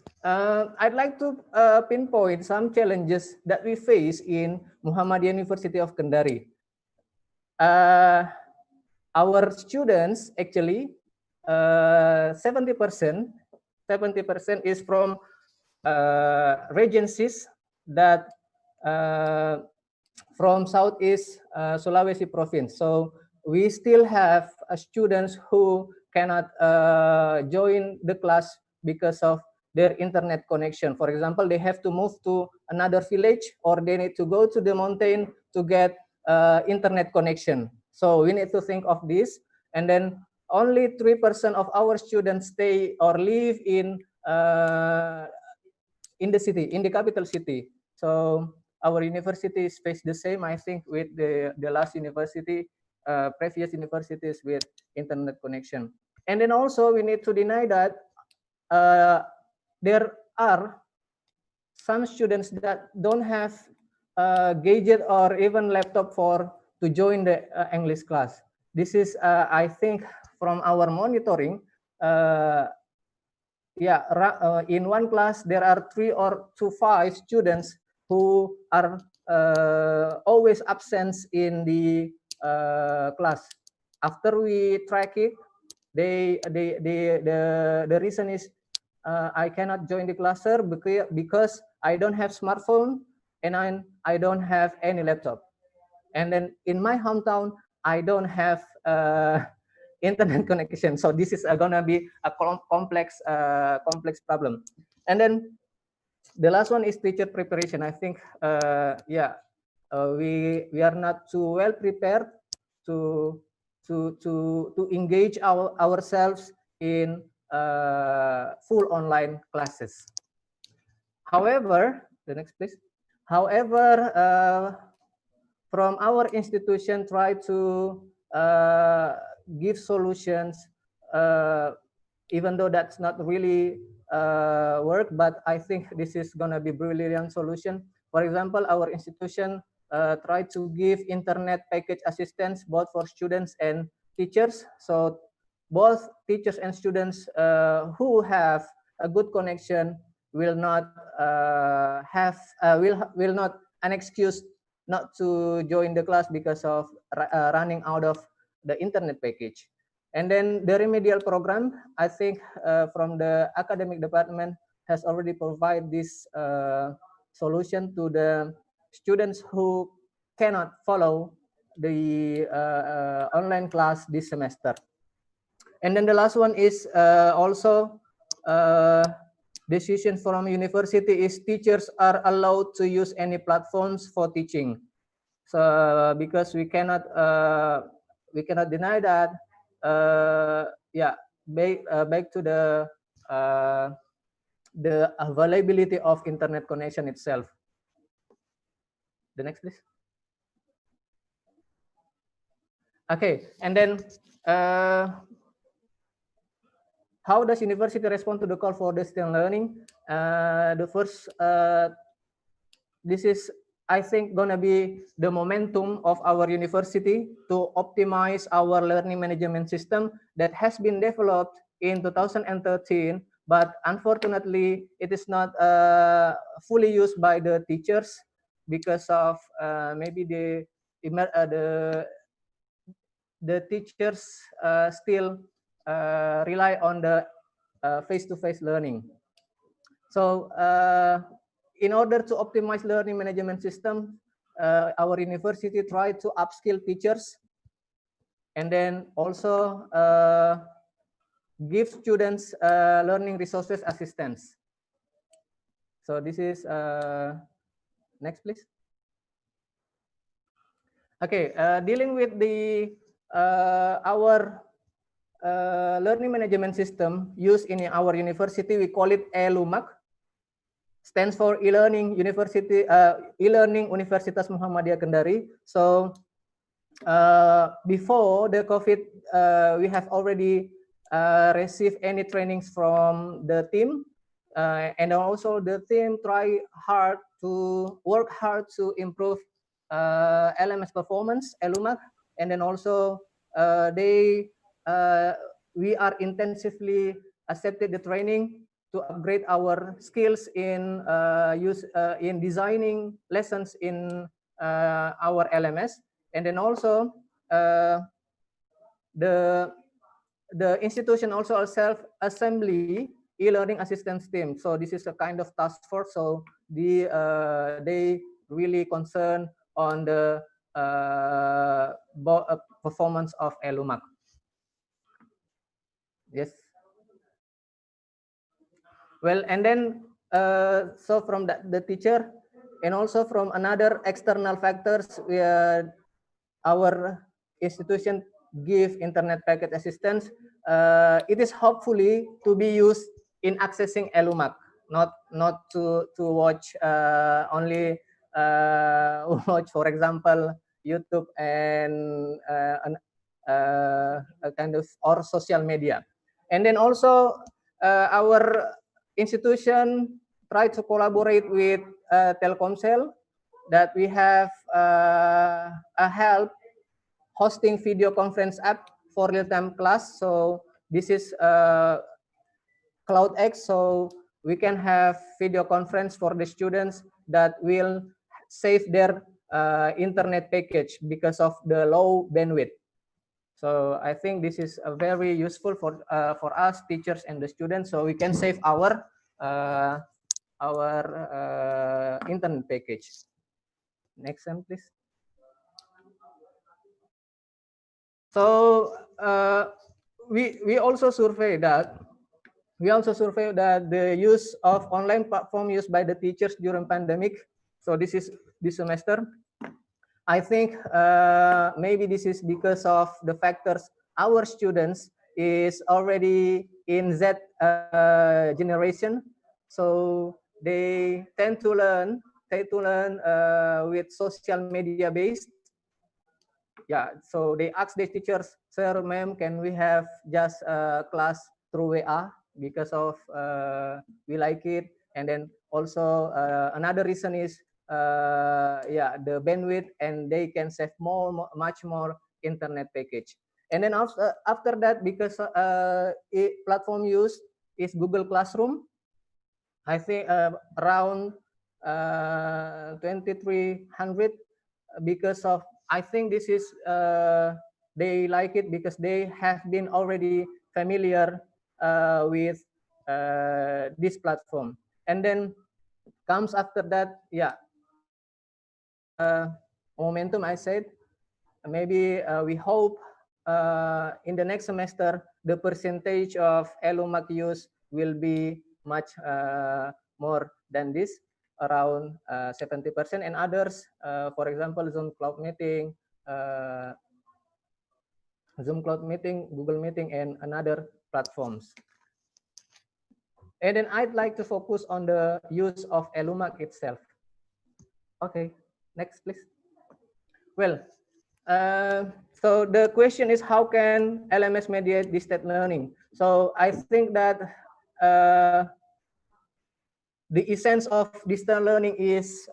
I'd like to pinpoint some challenges that we face in Muhammadiyah University of Kendari. Our students actually 70% is from regencies that from Southeast Sulawesi province. So we still have students who cannot join the class because of their internet connection. For example, they have to move to another village, or they need to go to the mountain to get internet connection. So we need to think of this. And then only 3% of our students stay or live in the city, in the capital city. So our universities face the same, I think, with the last university, previous universities with internet connection. And then also we need to deny that there are some students that don't have gadget or even laptop to join the English class. This is, I think, from our monitoring. In one class there are 3 to 5 students who are always absent in the class. After we track it, the reason is I cannot join the class, sir, because I don't have smartphone and I don't have any laptop. And then in my hometown, I don't have internet connection. So this is gonna be a complex problem. And then the last one is teacher preparation. I think we are not too well prepared to engage ourselves in full online classes. However, the next please. However, from our institution, try to give solutions, even though that's not really work, but I think this is gonna be brilliant solution. For example, our institution try to give internet package assistance both for students and teachers. So both teachers and students who have a good connection will not will not an excuse not to join the class because of running out of the internet package. And then the remedial program, I think from the academic department has already provided this solution to the students who cannot follow the online class this semester. And then the last one is also decision from university is teachers are allowed to use any platforms for teaching. So because we cannot deny that. Back to the availability of internet connection itself. The next, please. Okay, and then how does university respond to the call for distance learning? The first, this is, I think, gonna be the momentum of our university to optimize our learning management system that has been developed in 2013, but unfortunately, it is not fully used by the teachers because of maybe the teachers still rely on the face-to-face learning. So in order to optimize learning management system, our university tried to upskill teachers and then also give students learning resources assistance. So this is, next please. Okay, dealing with the our learning management system used in our university, we call it ELUMAC, stands for e-learning Universitas Muhammadiyah Kendari. So before the COVID, we have already received any trainings from the team, and also the team work hard to improve LMS performance, ELUMAC, and then also we are intensively accepted the training to upgrade our skills in in designing lessons in our LMS. And then also the institution also a self-assembly e-learning assistance team. So this is a kind of task force. So they really concern on the performance of ELUMAC. Yes. Well, and then so from the teacher and also from another external factors, our institution give internet packet assistance. It is hopefully to be used in accessing ELUMAC, not to watch only watch, for example, YouTube and a kind of or social media. And then also our institution try to collaborate with Telkomsel, that we have a help hosting video conference app for real-time class. So this is CloudX, so we can have video conference for the students that will save their internet package because of the low bandwidth. So I think this is very useful for us teachers and the students, so we can save our internet package. Next one, please. So we also survey that the use of online platform used by the teachers during pandemic. So this is this semester. I think maybe this is because of the factors our students is already in Z generation, so they tend to learn with social media based. Yeah, so they ask the teachers, sir, ma'am, can we have just class through WA because of we like it. And then also another reason is the bandwidth, and they can save much more internet package. And then after that, because platform used is Google Classroom, I think around 2300, because of, I think this is they like it because they have been already familiar with this platform. And then comes after that, momentum, I said, maybe we hope in the next semester the percentage of ELUMAC use will be much more than this, around 70%, and others, for example, Zoom Cloud Meeting, Google Meeting, and another platforms. And then I'd like to focus on the use of ELUMAC itself. Okay, next please. Well, so the question is, how can LMS mediate distance learning? So I think that the essence of distance learning is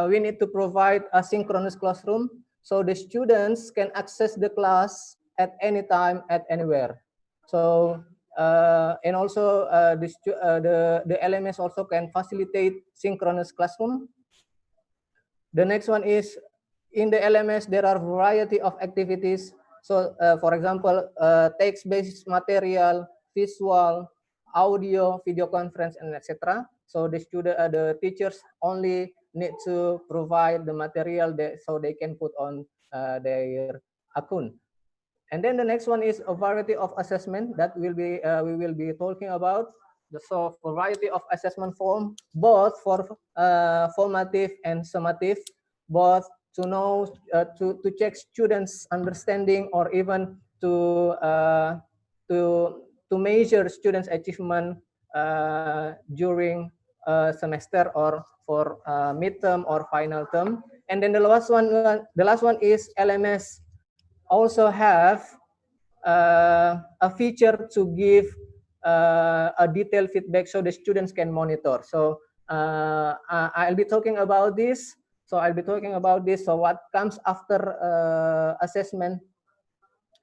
we need to provide a synchronous classroom, so the students can access the class at any time, at anywhere. So and also the LMS also can facilitate synchronous classroom. The next one is, in the LMS there are variety of activities. So for example, text-based material, visual, audio, video conference, and etc. So the teachers only need to provide the material so they can put on their account. And then the next one is a variety of assessment that we will be talking about. So variety of assessment form, both for formative and summative, both to know to check students' understanding, or even to measure students' achievement during semester or for midterm or final term. And then the last one is LMS also have a feature to give a detailed feedback so the students can monitor. So I'll be talking about this. So what comes after assessment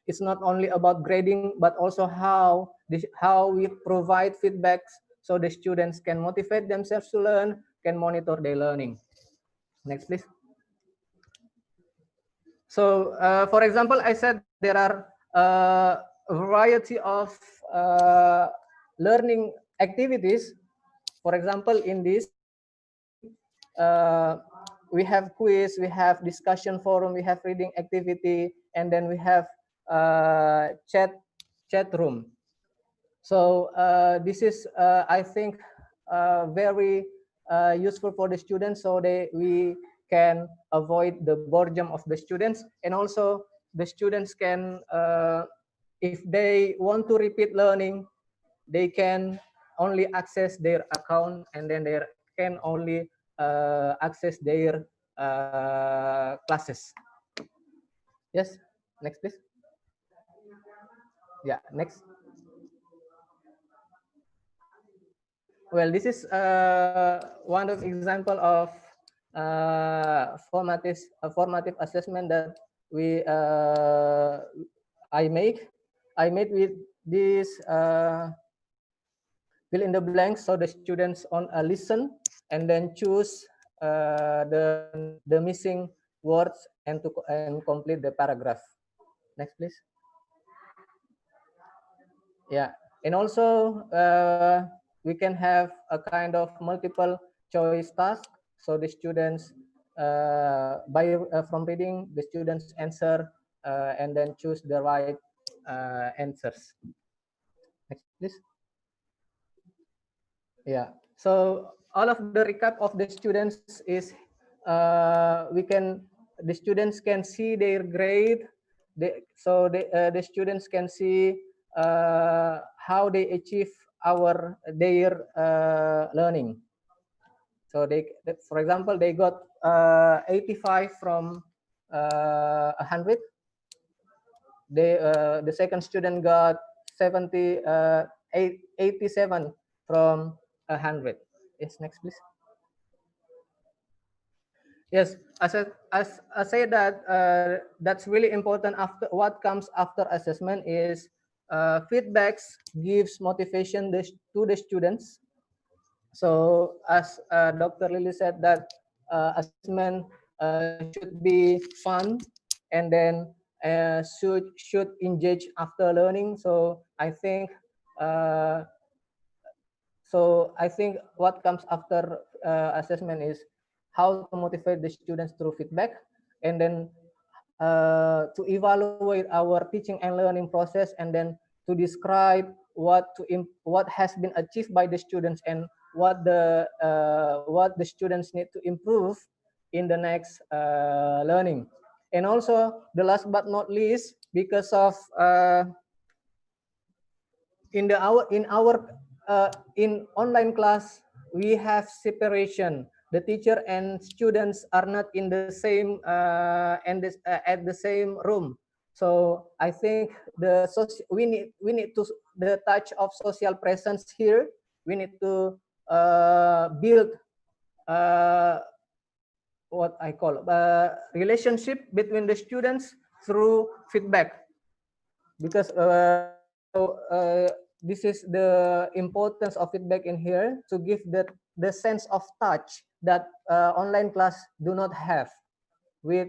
is not only about grading, but also how we provide feedbacks so the students can motivate themselves to learn, can monitor their learning. Next, please. So, for example, I said there are a variety of learning activities. For example, in this, we have quiz, we have discussion forum, we have reading activity, and then we have chat room. So this is, I think, very useful for the students, so we can avoid the boredom of the students, and also the students can, if they want to repeat learning, they can only access their account, and then they can only access their classes. Yes, next please. Yeah, next. Well, this is one of example of formative assessment that I made with this fill in the blanks, so the students on a listen and then choose the missing words and complete the paragraph. Next, please. Yeah, and also we can have a kind of multiple choice task. So the students, from reading, the students answer and then choose the right answers. Next, please. Yeah. So all of the recap of the students is the students can see their grade. The students can see how they achieve their learning. So for example, they got 85 from 100. The second student got 87 from 100. Yes, next please. Yes, as I say that that's really important. After what comes after assessment is feedbacks gives motivation to the students. So as Dr. Lili said that assessment should be fun, and then should engage after learning. So I think what comes after assessment is how to motivate the students through feedback, and then to evaluate our teaching and learning process, and then to describe what has been achieved by the students and what the students need to improve in the next learning. And also the last but not least, because of in online class we have separation. The teacher and students are not in the same at the same room. So I think we need to the touch of social presence here. We need to build what I call relationship between the students through feedback, because this is the importance of feedback in here, to give the sense of touch that online class do not have, with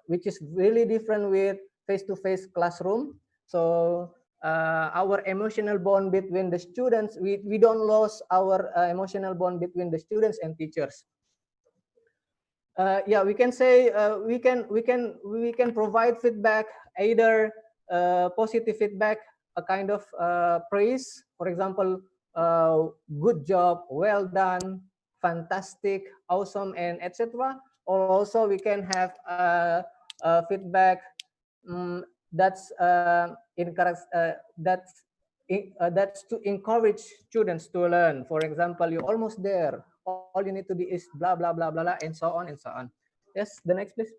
which is really different with face-to-face classroom. So our emotional bond between the students, we don't lose our emotional bond between the students and teachers. Yeah, we can say we can provide feedback, either positive feedback, a kind of praise, for example, good job, well done, fantastic, awesome, and etc. Or also we can have feedback that's that's to encourage students to learn. For example, you're almost there. All you need to do is blah blah blah blah blah, and so on and so on. Yes, the next please.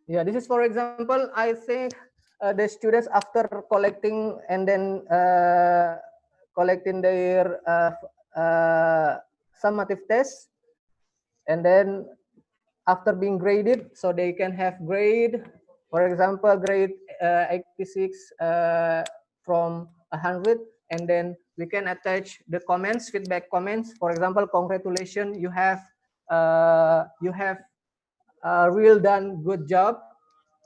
Yeah, this is for example, I think the students after collecting and then collecting their summative tests, and then after being graded, so they can have grade, for example, grade 86 from 100, and then we can attach the comments, feedback comments. For example, congratulations, you have real done, good job,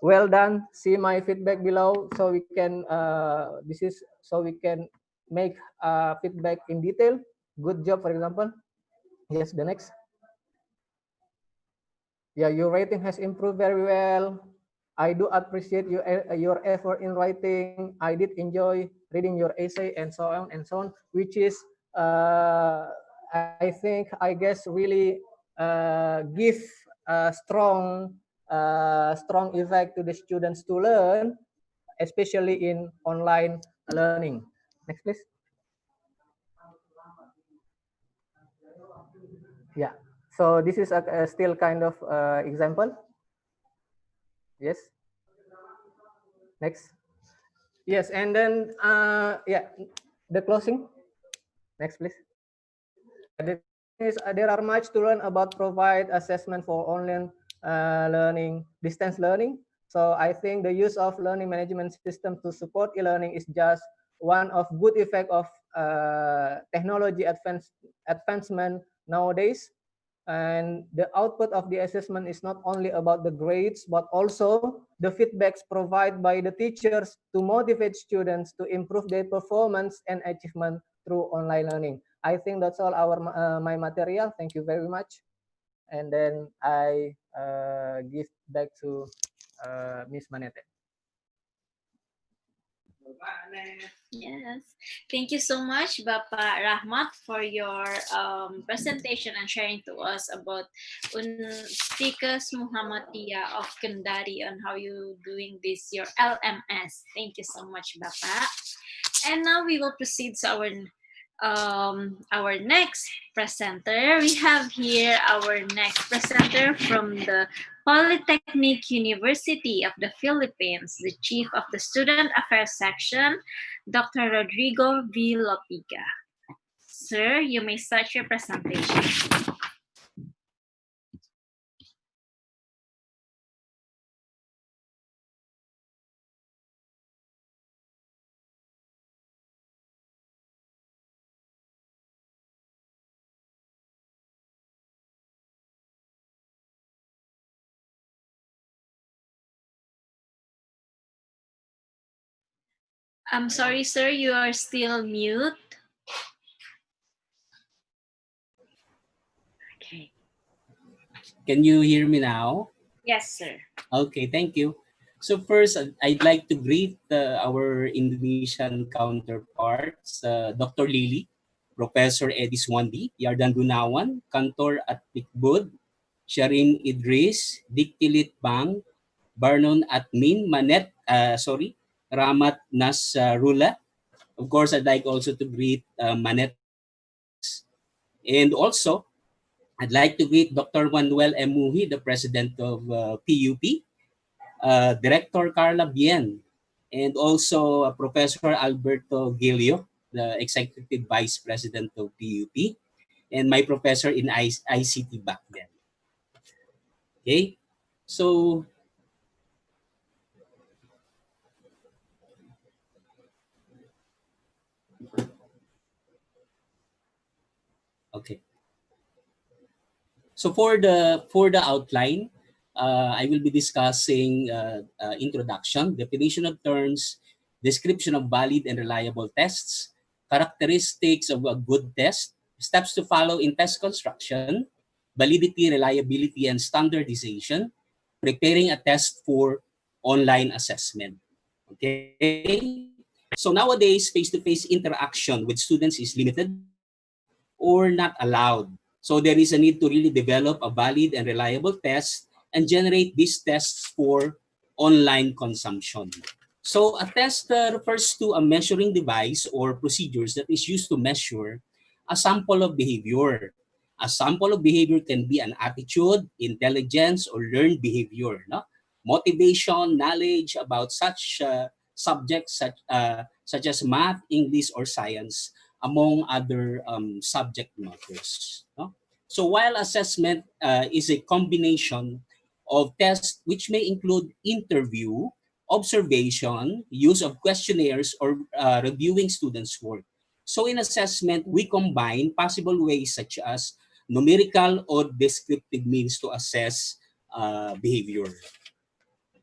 well done. See my feedback below, so we can this is so we can make feedback in detail. Good job, for example. Yes, the next. Yeah, your rating has improved very well. I do appreciate your effort in writing. I did enjoy reading your essay and so on and so on, which is I think, I guess, really give a strong effect to the students to learn, especially in online learning. Next, please. Yeah. So this is a still kind of example. Yes. Next. Yes, and then yeah, the closing. Next, please. There are much to learn about provide assessment for online learning, distance learning. So I think the use of learning management system to support e-learning is just one of good effect of technology advancement nowadays. And the output of the assessment is not only about the grades, but also the feedbacks provided by the teachers to motivate students to improve their performance and achievement through online learning. I think that's all my material. Thank you very much. And then I give back to Miss Manete. Yes, thank you so much, Bapak Rahmat, for your presentation and sharing to us about Universitas Muhammadiyah of Kendari on how you doing this your LMS. Thank you so much, Bapak. And now we will proceed to our next presenter. We have here our next presenter from the Polytechnic University of the Philippines, the Chief of the Student Affairs Section, Dr. Rodrigo V. Lopiga. Sir, you may start your presentation. I'm sorry, sir, you are still mute. Okay. Can you hear me now? Yes, sir. Okay, thank you. So first, I'd like to greet our Indonesian counterparts, Dr. Lili, Professor Edis Wandi, Yardan Gunawan, Kantor at Tikbud, Sharin Idris, Diktilitbang, Barnon Admin, Rahmat Nasrullah. Of course, I'd like also to greet Manet. And also, I'd like to greet Dr. Manuel M. Muhi, the president of PUP, Director Carla Bien, and also Professor Alberto Gilio, the executive vice president of PUP, and my professor in ICT back then. Okay, so okay. So for the outline, I will be discussing introduction, definition of terms, description of valid and reliable tests, characteristics of a good test, steps to follow in test construction, validity, reliability, and standardization, preparing a test for online assessment. Okay. So nowadays, face-to-face interaction with students is limited or not allowed. So there is a need to really develop a valid and reliable test and generate these tests for online consumption. So a test refers to a measuring device or procedures that is used to measure a sample of behavior. A sample of behavior can be an attitude, intelligence, or learned behavior. No? Motivation, knowledge about such subjects such as math, English, or science, among other subject matters. No? So while assessment is a combination of tests which may include interview, observation, use of questionnaires, or reviewing students' work. So in assessment, we combine possible ways such as numerical or descriptive means to assess behavior.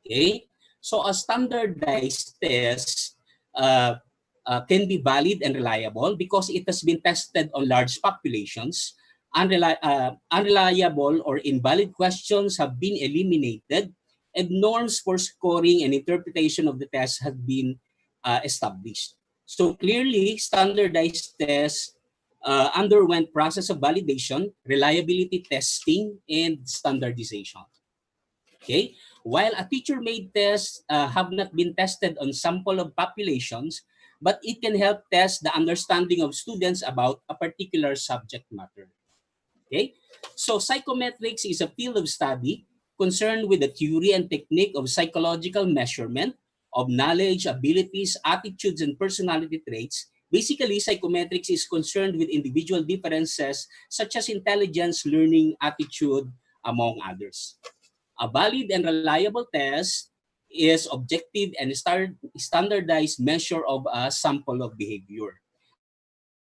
Okay, so a standardized test can be valid and reliable because it has been tested on large populations. Unreliable or invalid questions have been eliminated, and norms for scoring and interpretation of the test have been established. So clearly, standardized tests underwent process of validation, reliability testing, and standardization. Okay, while a teacher-made test have not been tested on sample of populations, but it can help test the understanding of students about a particular subject matter. Okay, so psychometrics is a field of study concerned with the theory and technique of psychological measurement of knowledge, abilities, attitudes, and personality traits. Basically, psychometrics is concerned with individual differences such as intelligence, learning, attitude, among others. A valid and reliable test is objective and standardized measure of a sample of behavior. Sample of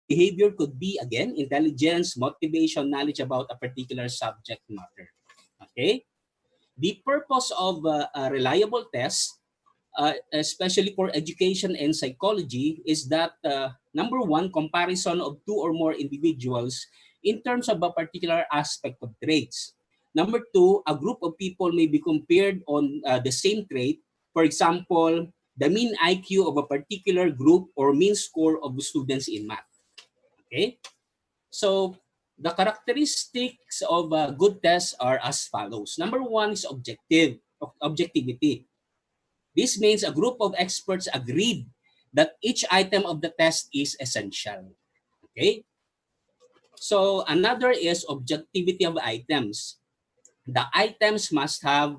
behavior could be, again, intelligence, motivation, knowledge about a particular subject matter. Okay? The purpose of a reliable test, especially for education and psychology, is that number one, comparison of two or more individuals in terms of a particular aspect of traits. Number two, a group of people may be compared on the same trait. For example, the mean IQ of a particular group or mean score of students in math. Okay? So the characteristics of a good test are as follows. Number one is objectivity. This means a group of experts agreed that each item of the test is essential. Okay? So another is objectivity of items. The items must have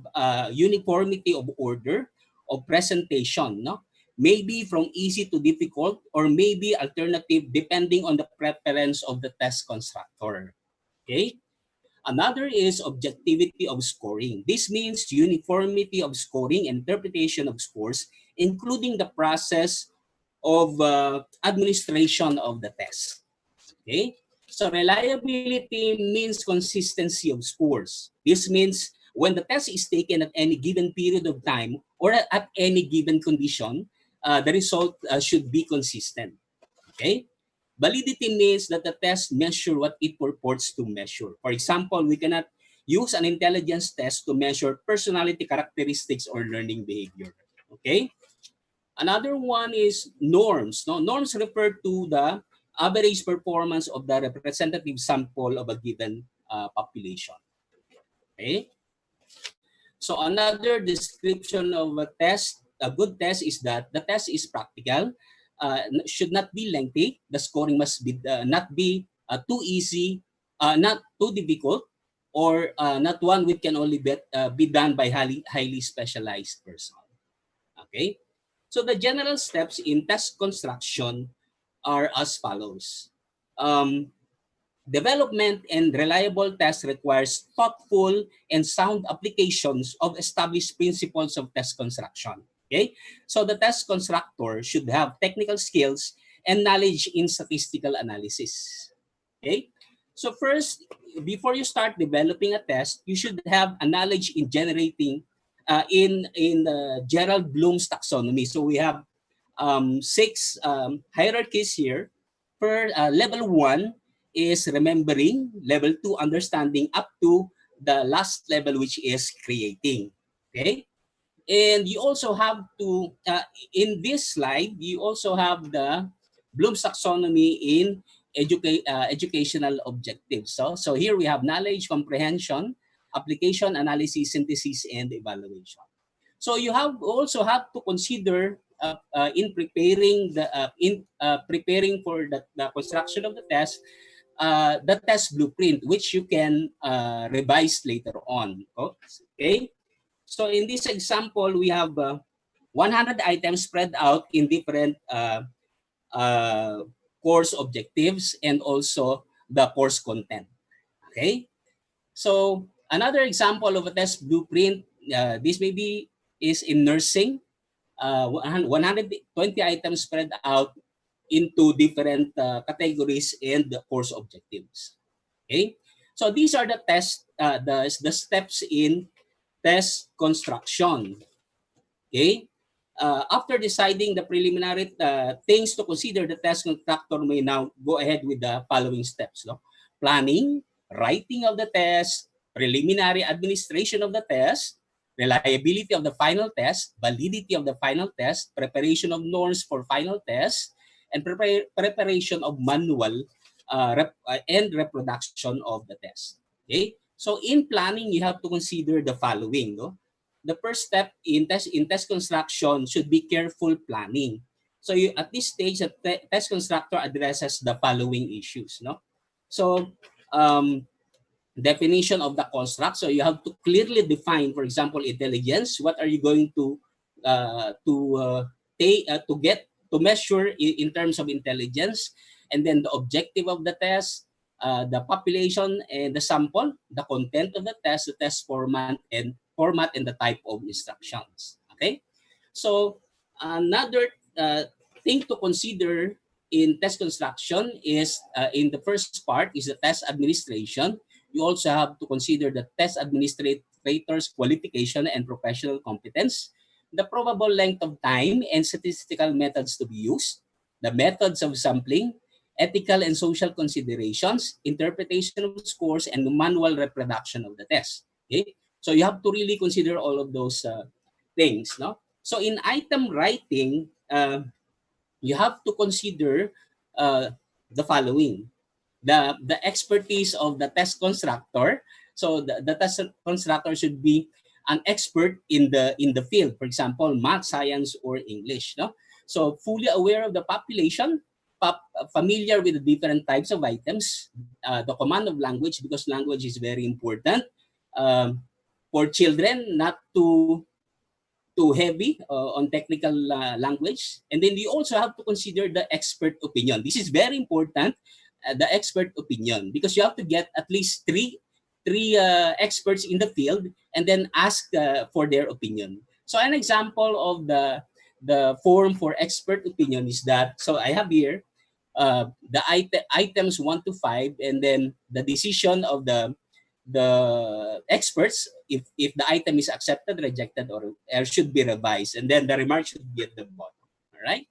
uniformity of order, of presentation, no? Maybe from easy to difficult, or maybe alternative depending on the preference of the test constructor. Okay? Another is objectivity of scoring. This means uniformity of scoring, interpretation of scores, including the process of administration of the test. Okay? So reliability means consistency of scores. This means when the test is taken at any given period of time or at any given condition, the result should be consistent. Okay? Validity means that the test measure what it purports to measure. For example, we cannot use an intelligence test to measure personality characteristics or learning behavior. Okay? Another one is norms. No? Norms refer to the average performance of the representative sample of a given population. Okay? So another description of a test, a good test, is that the test is practical, should not be lengthy. The scoring must be not be too easy, not too difficult, or not one which can only be done by highly specialized person. Okay? So the general steps in test construction are as follows. Development and reliable test requires thoughtful and sound applications of established principles of test construction. Okay? So the test constructor should have technical skills and knowledge in statistical analysis. Okay? So first, before you start developing a test, you should have a knowledge in generating in Gerald Bloom's taxonomy. So we have six hierarchies here. Per level 1 is remembering, level 2 understanding, up to the last level, which is creating. Okay? And you also have to, in this slide, you also have the Bloom's taxonomy in educational objectives. So here we have knowledge, comprehension, application, analysis, synthesis, and evaluation. So you also have to consider in preparing for the construction of the test, the test blueprint, which you can revise later on. Okay. So in this example, we have 100 items spread out in different uh, course objectives and also the course content. Okay. So another example of a test blueprint, this maybe is in nursing. 120 items spread out into different categories and the course objectives. Okay, so these are the the steps in test construction. Okay, after deciding the preliminary things to consider, the test constructor may now go ahead with the following steps. No? Planning, writing of the test, preliminary administration of the test, reliability of the final test, validity of the final test, preparation of norms for final test, and preparation of manual and reproduction of the test. Okay, so in planning, you have to consider the following. No? The first step in test construction should be careful planning. So you, at this stage, the test constructor addresses the following issues. No, so definition of the construct. So you have to clearly define, for example, intelligence. What are you going to get to measure in terms of intelligence, and then the objective of the test, the population and the sample, the content of the test format and the type of instructions. Okay, so another thing to consider in test construction is in the first part is the test administration. You also have to consider the test administrator's qualification and professional competence, the probable length of time and statistical methods to be used, the methods of sampling, ethical and social considerations, interpretation of scores, and the manual reproduction of the test. Okay, so you have to really consider all of those things. No, so in item writing, you have to consider the following: the expertise of the test constructor. So the test constructor should be an expert in the field, for example, math, science, or English. No, so fully aware of the population, familiar with the different types of items, the command of language, because language is very important for children, not too heavy on technical language. And then you also have to consider the expert opinion. This is very important, the expert opinion, because you have to get at least three experts in the field and then ask for their opinion. So an example of the form for expert opinion is that, so I have here the items 1 to 5, and then the decision of the experts if the item is accepted, rejected, or should be revised, and then the remark should be at the bottom. All right,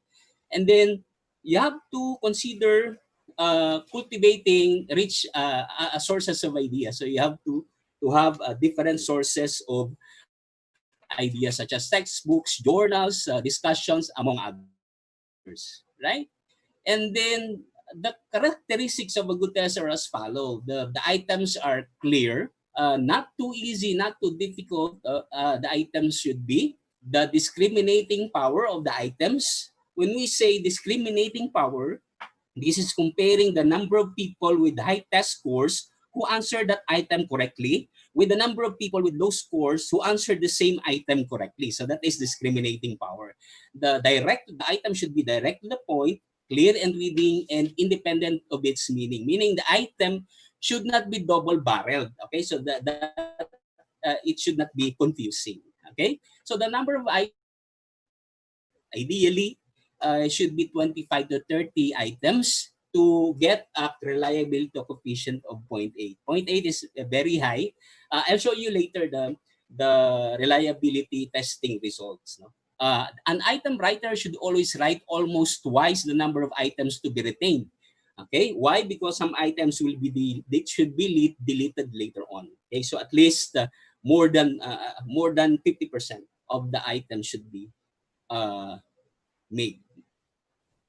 and then you have to consider cultivating rich sources of ideas. So you have to have different sources of ideas, such as textbooks, journals, discussions, among others. Right, and then the characteristics of a good tester are as follow. The items are clear, not too easy, not too difficult. The items should be the discriminating power of the items. When we say discriminating power, this is comparing the number of people with high test scores who answered that item correctly with the number of people with low scores who answered the same item correctly. So that is discriminating power. The item should be direct to the point, clear and reading, and independent of its meaning. Meaning the item should not be double-barreled. Okay, so that it should not be confusing. Okay, so the number of ideally should be 25 to 30 items to get a reliability coefficient of 0.8. 0.8 is very high. I'll show you later the reliability testing results. No? An item writer should always write almost twice the number of items to be retained. Okay, why? Because some items will be should be deleted later on. Okay, so at least more than 50% of the items should be made.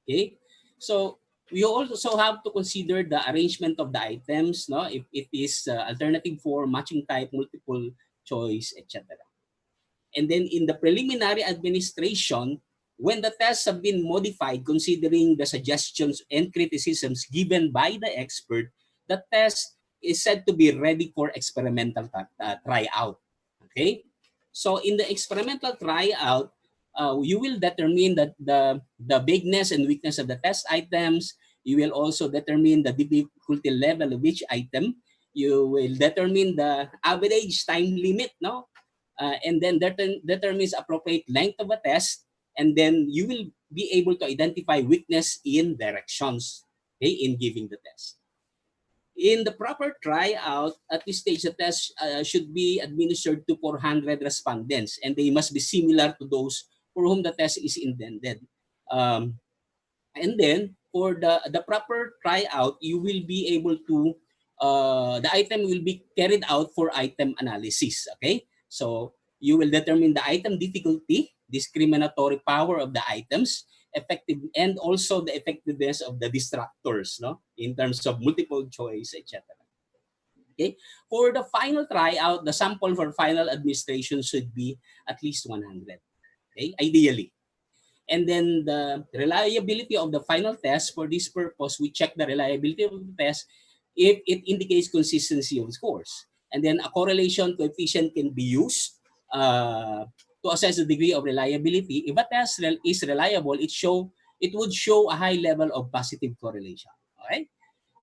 Okay, so we also have to consider the arrangement of the items, no? If it is alternative form, matching type, multiple choice, etc. And then in the preliminary administration, when the tests have been modified considering the suggestions and criticisms given by the expert, the test is said to be ready for experimental tryout. Okay, so in the experimental tryout, you will determine that the bigness and weakness of the test items. You will also determine the difficulty level of each item. You will determine the average time limit, no, and then determines appropriate length of a test, and then you will be able to identify weakness in directions, okay, in giving the test. In the proper tryout, at this stage, the test should be administered to 400 respondents, and they must be similar to those for whom the test is intended. And then, for the proper tryout, you will be able to, the item will be carried out for item analysis, okay? So, you will determine the item difficulty, discriminatory power of the items, effective, and also the effectiveness of the distractors, no, in terms of multiple choice, etc. Okay, for the final tryout, the sample for final administration should be at least 100. Okay, ideally. And then the reliability of the final test. For this purpose, we check the reliability of the test if it indicates consistency of scores. And then a correlation coefficient can be used to assess the degree of reliability. If a test is reliable, it would show a high level of positive correlation. Okay?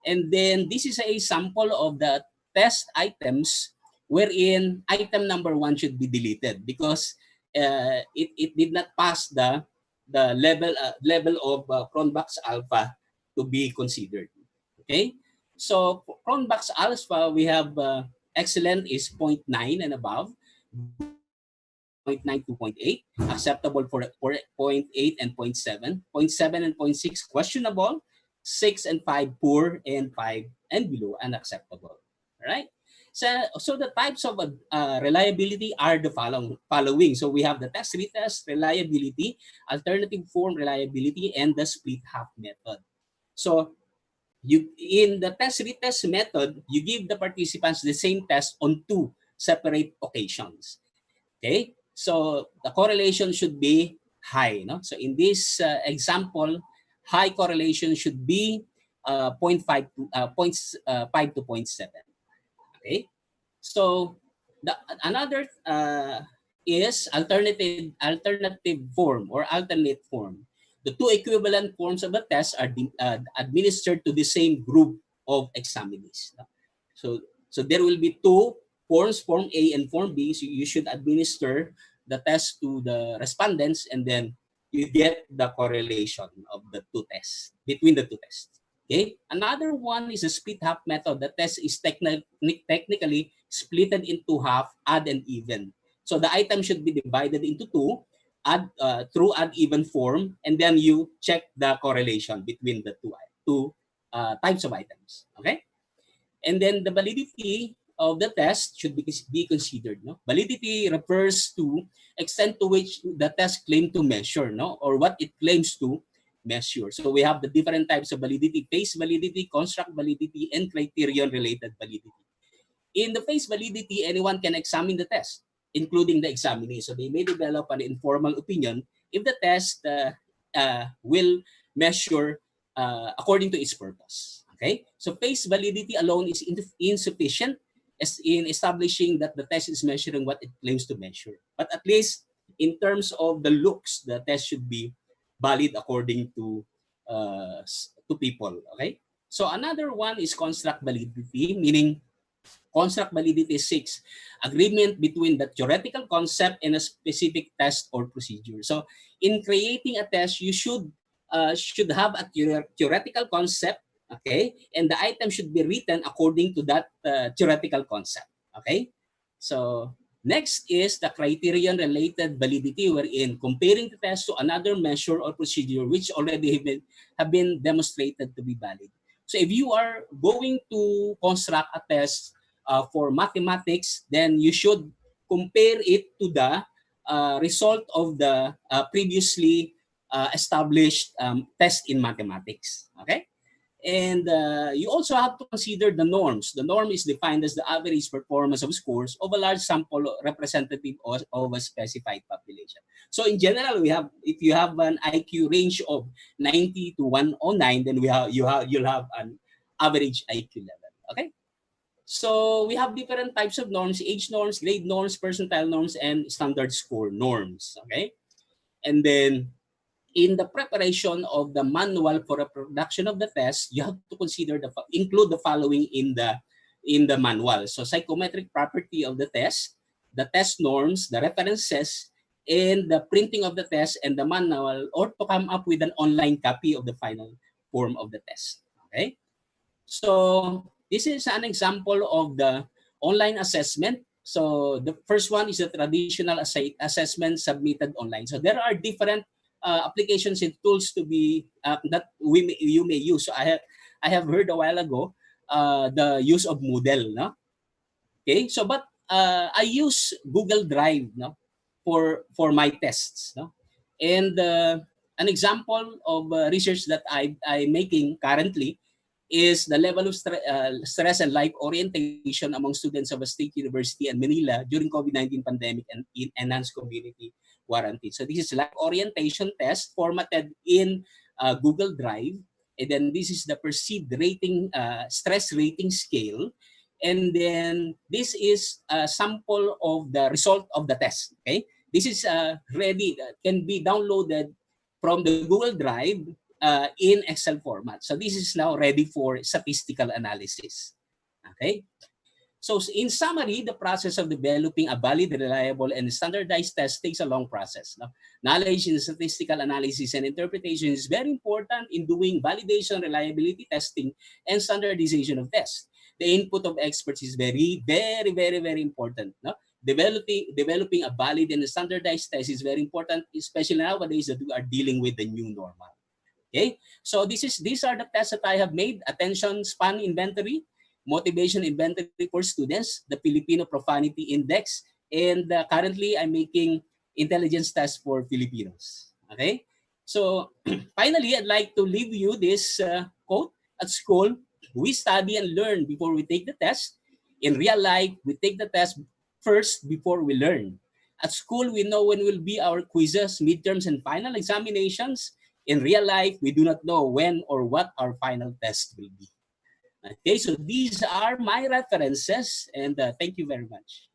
And then this is a sample of the test items wherein item number 1 should be deleted because it did not pass the level of Cronbach's alpha to be considered. Okay, so for Cronbach's alpha, we have excellent is 0.9 and above, 0.9 to 0.8, acceptable for 0.8 and 0.7, 0.7 and 0.6 questionable, 6 and 5 poor, and 5 and below unacceptable. All right. So the types of reliability are the following. So we have the test retest reliability, alternative form reliability, and the split half method. So in the test retest method, you give the participants the same test on 2 separate occasions. Okay, so the correlation should be high. No? So in this example, high correlation should be 0.5 to 0.5 to 0.7. Okay, so another is alternative form or alternate form. The 2 equivalent forms of the test are administered to the same group of examinees. So there will be 2 forms, Form A and Form B. So you should administer the test to the respondents, and then you get the correlation of the 2 tests, between the 2 tests. Okay. Another one is a split half method. The test is technically splitted into half, odd and even. So the item should be divided into 2, through odd even form, and then you check the correlation between the two types of items. Okay. And then the validity of the test should be considered. No? Validity refers to extent to which the test claims to measure, no, or what it claims to measure. So we have the different types of validity: phase validity, construct validity, and criterion-related validity. In the phase validity, anyone can examine the test, including the examinee. So they may develop an informal opinion if the test will measure according to its purpose. Okay, so phase validity alone is insufficient in establishing that the test is measuring what it claims to measure. But at least in terms of the looks, the test should be valid according to people. Okay, so another one is construct validity, meaning construct validity 6, agreement between the theoretical concept and a specific test or procedure. So in creating a test, you should have a theoretical concept, okay, and the item should be written according to that theoretical concept. Okay, so next is the criterion-related validity, wherein comparing the test to another measure or procedure which already have been demonstrated to be valid. So if you are going to construct a test for mathematics, then you should compare it to the result of the previously established test in mathematics. Okay? And you also have to consider the norms. The norm is defined as the average performance of scores of a large sample representative of a specified population. So in general, if you have an IQ range of 90 to 109, then you'll have an average IQ level. Okay. So we have different types of norms: age norms, grade norms, percentile norms, and standard score norms. Okay. And then in the preparation of the manual for a production of the test, you have to consider include the following in the manual. So psychometric property of the test norms, the references, and the printing of the test and the manual, or to come up with an online copy of the final form of the test. Okay. So this is an example of the online assessment. So the first one is the traditional assessment submitted online. So there are different applications and tools to be that you may use. So I have heard a while ago the use of Moodle, no? Okay, so but I use Google Drive, no, for my tests, no, and an example of research that I'm making currently is the level of stress and life orientation among students of a state university in Manila during COVID-19 pandemic and in enhanced community quarantine. So this is life orientation test formatted in Google Drive, and then this is the perceived rating, stress rating scale, and then this is a sample of the result of the test. Okay, this is ready, can be downloaded from the Google Drive in Excel format. So this is now ready for statistical analysis. Okay. So in summary, the process of developing a valid, reliable, and standardized test takes a long process. No? Knowledge in statistical analysis and interpretation is very important in doing validation, reliability testing, and standardization of tests. The input of experts is very, very, very, very important. No? Developing a valid and standardized test is very important, especially nowadays that we are dealing with the new normal. Okay, so these are the tests that I have made: attention span inventory, motivation inventory for students, the Filipino profanity index, and currently I'm making intelligence test for Filipinos. Okay, so finally I'd like to leave you this quote: at school we study and learn before we take the test. In real life we take the test first before we learn. At school we know when will be our quizzes, midterms, and final examinations. In real life, we do not know when or what our final test will be. Okay, so these are my references, and thank you very much.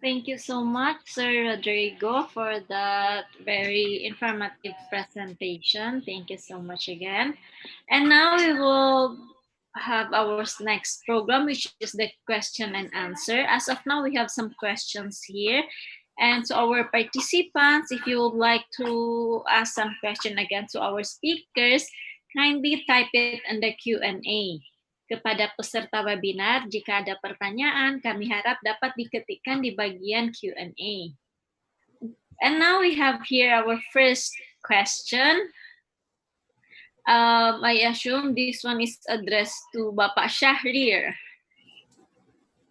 Thank you so much, Sir Rodrigo, for that very informative presentation. Thank you so much again. And now we will have our next program, which is the question and answer. As of now, we have some questions here. And to our participants, if you would like to ask some question again to our speakers, kindly type it in the Q&A. Kepada peserta webinar, jika ada pertanyaan, kami harap dapat diketikkan di bagian Q&A. And now we have here our first question. I assume this one is addressed to Bapak Syahrir.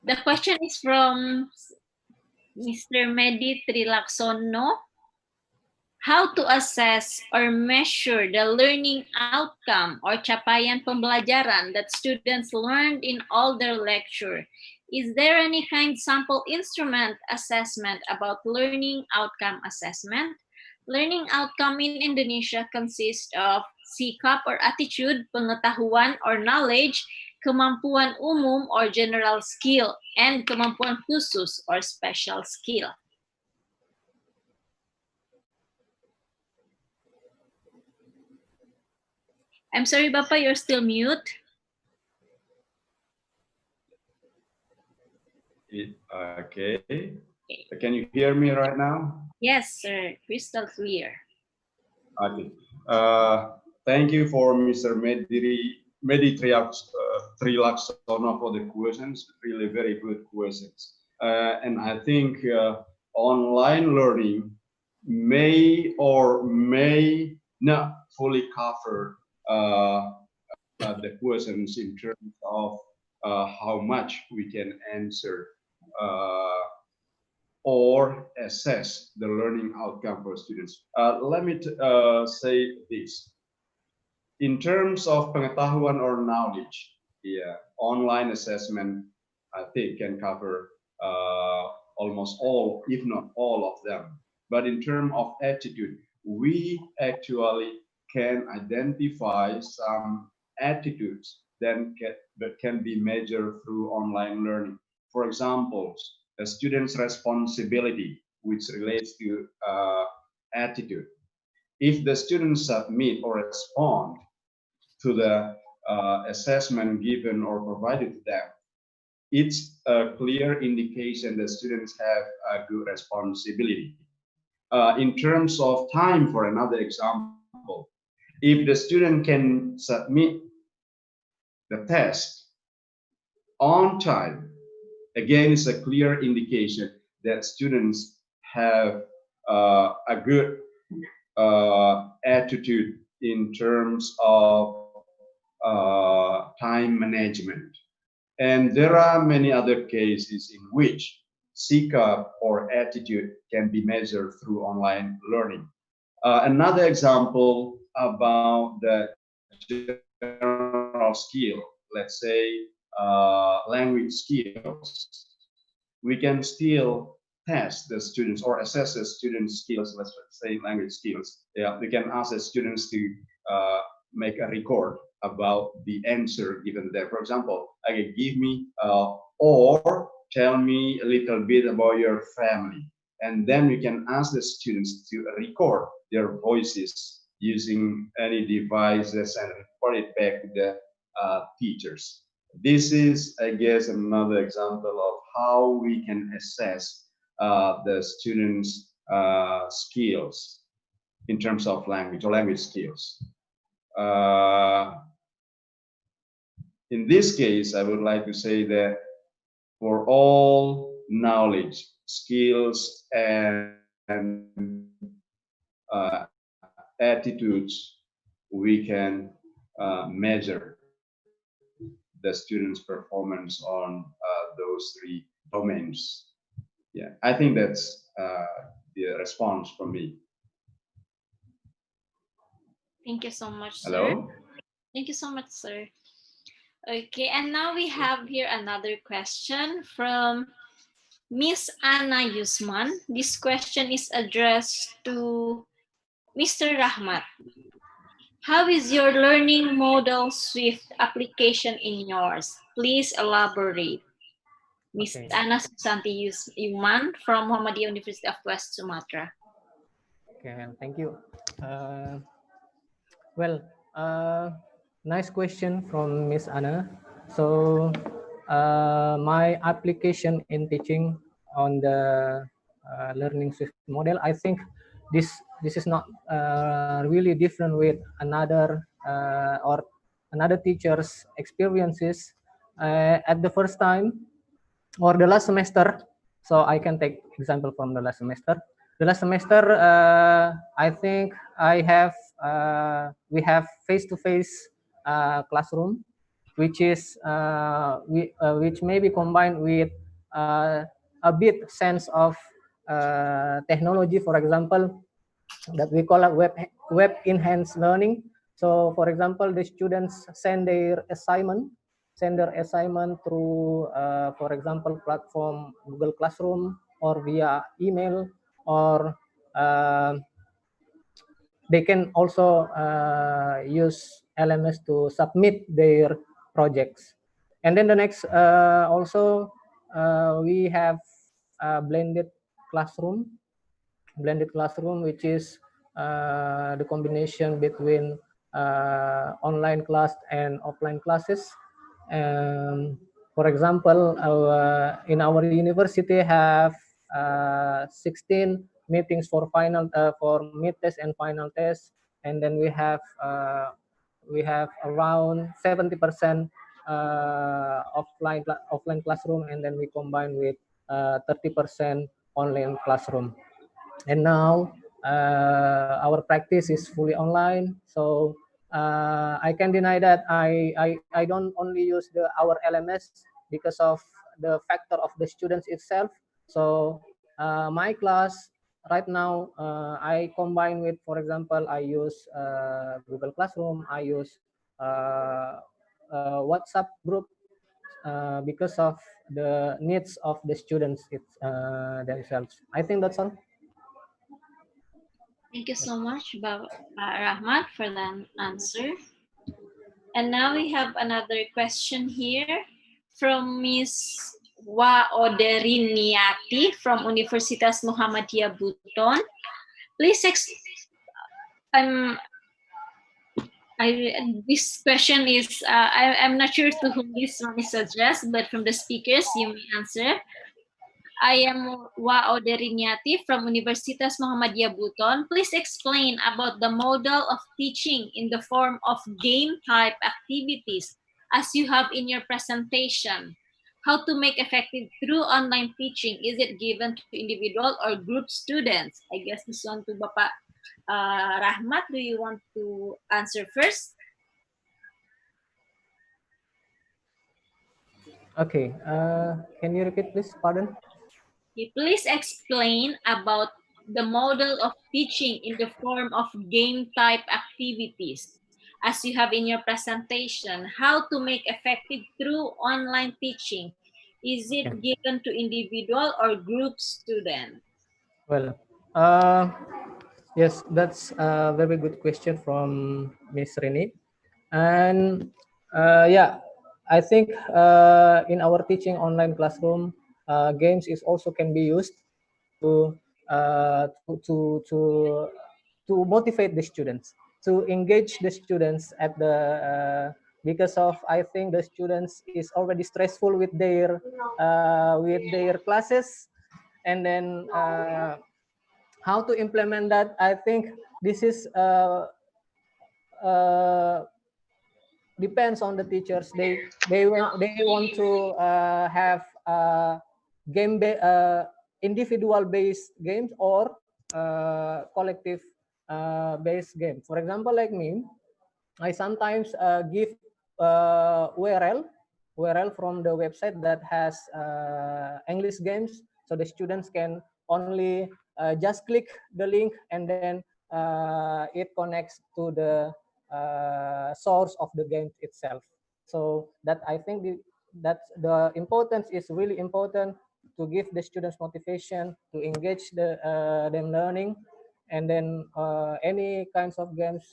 The question is from Mr. Medi Trilaksono. How to assess or measure the learning outcome or capaian pembelajaran that students learned in all their lecture? Is there any kind sample instrument assessment about learning outcome assessment? Learning outcome in Indonesia consists of sikap or attitude, pengetahuan or knowledge, kemampuan umum or general skill, and kemampuan khusus or special skill. I'm sorry, Bapak, you're still mute. Okay. Can you hear me right now? Yes, sir. Crystal clear. Okay. Thank you for Mr. Medi Trilaksono for the questions. Really very good questions. And I think online learning may or may not fully cover the questions in terms of how much we can answer or assess the learning outcome for students. Let me say this. In terms of pengetahuan or knowledge, online assessment, I think, can cover almost all, if not all of them. But in terms of attitude, we actually can identify some attitudes that can be measured through online learning. For example, a student's responsibility, which relates to attitude. If the students submit or respond to the assessment given or provided to them, it's a clear indication that students have a good responsibility. In terms of time, for another example, if the student can submit the test on time, again, it's a clear indication that students have a good attitude in terms of time management. And there are many other cases in which sikap or attitude can be measured through online learning. Another example about the general skill, let's say language skills, we can still test the students or assess the students' skills, let's say language skills. Yeah, we can ask the students to make a record about the answer given there. For example, okay, give me or tell me a little bit about your family. And then we can ask the students to record their voices using any devices and report it back to the teachers. This is, I guess, another example of how we can assess the students' skills in terms of language or language skills. In this case, I would like to say that for all knowledge, skills, and attitudes, we can measure the students' performance on those three domains. Yeah, I think that's the response from me. Thank you so much, sir. Hello? Thank you so much, sir. Okay, and now we have here another question from Miss Anna Yusman. This question is addressed to Mr. Rahmat. How is your learning model Swift application in yours? Please elaborate. Miss Okay. Anna Susanti Yuman from Muhammadiyah University of West Sumatra. Okay, thank you. Well, nice question from Miss Anna. So, my application in teaching on the learning Swift model, I think this is not really different with another or another teacher's experiences at the first time or the last semester. So I can take example from the last semester. The last semester, I think we have face-to-face classroom, which is which may be combined with a bit sense of technology. For example, that we call a web enhanced learning. So, for example, the students send their assignment through, for example, platform Google Classroom or via email, or they can also use LMS to submit their projects. And then the next, also we have a blended classroom, which is the combination between online class and offline classes. For example, in our university have 16 meetings for final for mid test and final test, and then we have around 70% offline classroom, and then we combine with 30% online classroom. And now our practice is fully online, so I can deny that I don't only use our LMS because of the factor of the students itself. So my class right now, I combine with, for example, I use Google Classroom, I use WhatsApp group because of the needs of the students themselves. I think that's all. Thank you so much, Rahmat, for that answer. And now we have another question here from Miss Waoderiniati from Universitas Muhammadiyah-Buton. Please, this question is, I'm not sure to whom this one is addressed, but from the speakers, you may answer. I am Waoderiniati from Universitas Muhammadiyah-Buton. Please explain about the model of teaching in the form of game-type activities as you have in your presentation. How to make effective through online teaching? Is it given to individual or group students? I guess this one to Bapak Rahmat. Do you want to answer first? Okay, can you repeat please, pardon? Please explain about the model of teaching in the form of game-type activities as you have in your presentation. How to make effective through online teaching? Is it given to individual or group students? Well, yes, that's a very good question from Miss Rini. And yeah, I think in our teaching online classroom, games is also can be used to to motivate the students, to engage the students at the because of I think the students is already stressful with their classes, and then how to implement that. I think this is depends on the teachers. They want to have game individual based games or collective based games. For example, like me, I sometimes give URL from the website that has English games, so the students can only just click the link, and then it connects to the source of the game itself. So that I think that the importance is really important to give the students motivation to engage them learning, and then any kinds of games,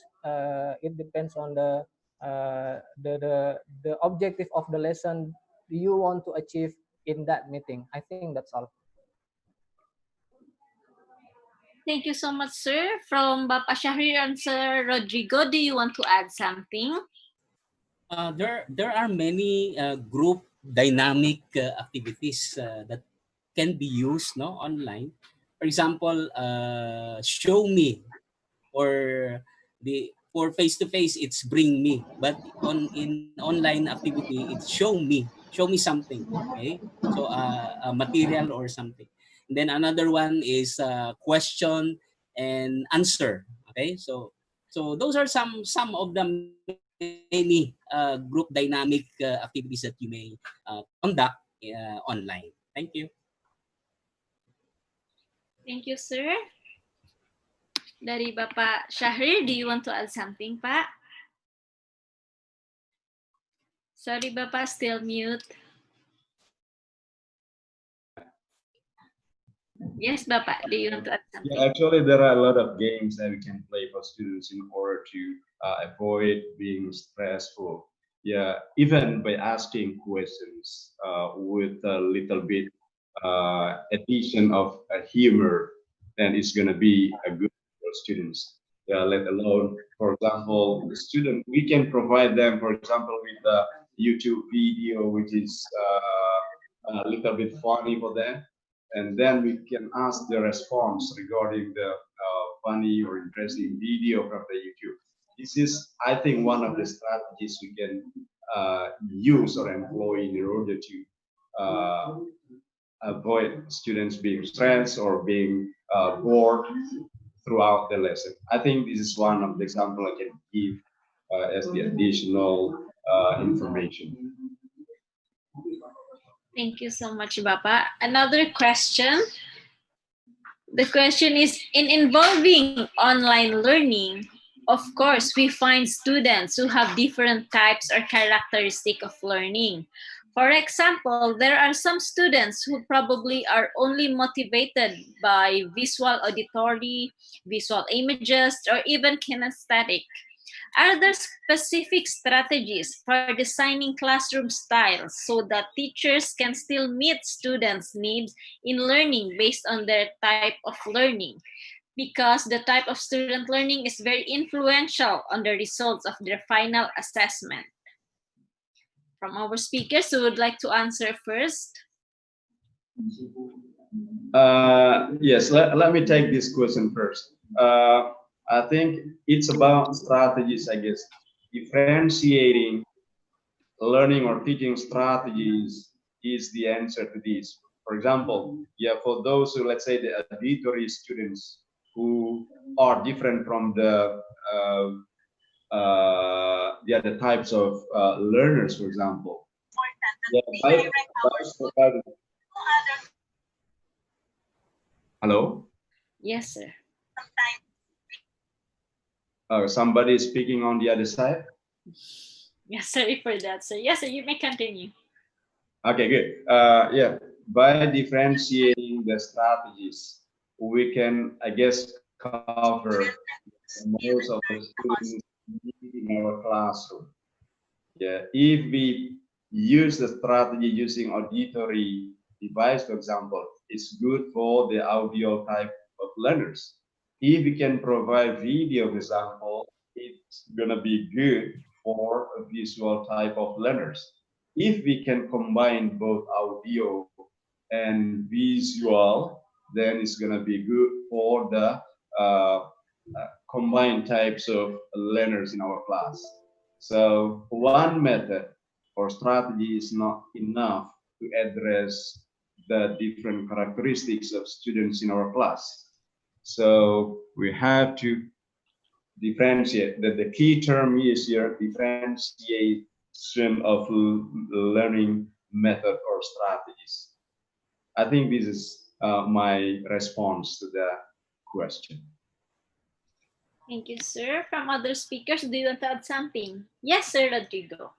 it depends on the objective of the lesson you want to achieve in that meeting. I think that's all. Thank you so much, sir. From Bapak Syahrir and Sir Rodrigo, do you want to add something? There are many group dynamic activities that can be used online. For example, show me, or for face-to-face it's bring me, but in online activity it's show me something. Okay, so a material or something. And then another one is question and answer. Okay, so those are some of the many group dynamic activities that you may conduct online. Thank you. Thank you, sir. Dari Bapak Syahrir, do you want to add something, Pak? Sorry, Bapak, still mute. Yes, Bapak, do you want to add something? Yeah, actually, there are a lot of games that we can play for students in order to avoid being stressful. Yeah, even by asking questions with a little bit addition of humor, then it's going to be a good for students. Yeah, let alone, for example, the student, we can provide them, for example, with a YouTube video, which is a little bit funny for them, and then we can ask the response regarding the funny or interesting video from the YouTube. This is, I think, one of the strategies we can use or employ in order to avoid students being stressed or being bored throughout the lesson. I think this is one of the examples I can give as the additional information. Thank you so much, Bapak. Another question. The question is, in involving online learning, of course, we find students who have different types or characteristic of learning. For example, there are some students who probably are only motivated by visual auditory, visual images, or even kinesthetic. Are there specific strategies for designing classroom styles so that teachers can still meet students' needs in learning based on their type of learning? Because the type of student learning is very influential on the results of their final assessment. From our speakers who would like to answer first. Yes, let me take this question first. I think it's about strategies, I guess. Differentiating learning or teaching strategies is the answer to this. For example, for those who, let's say, the auditory students who are different from the other types of learners, for example. Hello? Yes, sir. Somebody is speaking on the other side? Yes, sorry for that, sir. Yes, sir, you may continue. Okay, good. By differentiating the strategies, we can, I guess, cover most of the students in our classroom. If we use the strategy using auditory device, for example, it's good for the audio type of learners. If we can provide video, for example, it's gonna be good for a visual type of learners. If we can combine both audio and visual, then it's gonna be good for the combined types of learners in our class. So one method or strategy is not enough to address the different characteristics of students in our class. So we have to differentiate. The key term is here, differentiation of learning method or strategies. I think this is my response to the question. Thank you, sir. From other speakers, do you want to add something? Yes, sir, Rodrigo.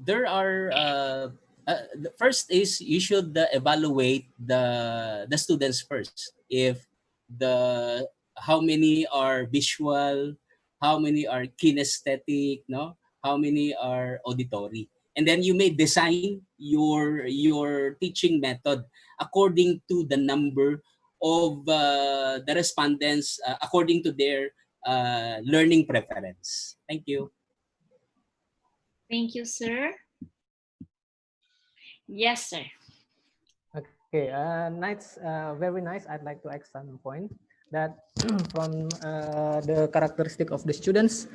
There are the first is you should evaluate the students first. If the how many are visual, how many are kinesthetic, no, how many are auditory, and then you may design your teaching method according to the number of the respondents according to their learning preference. Thank you. Thank you, sir. Yes, sir. Okay, nice, very nice. I'd like to add some point that from the characteristic of the students,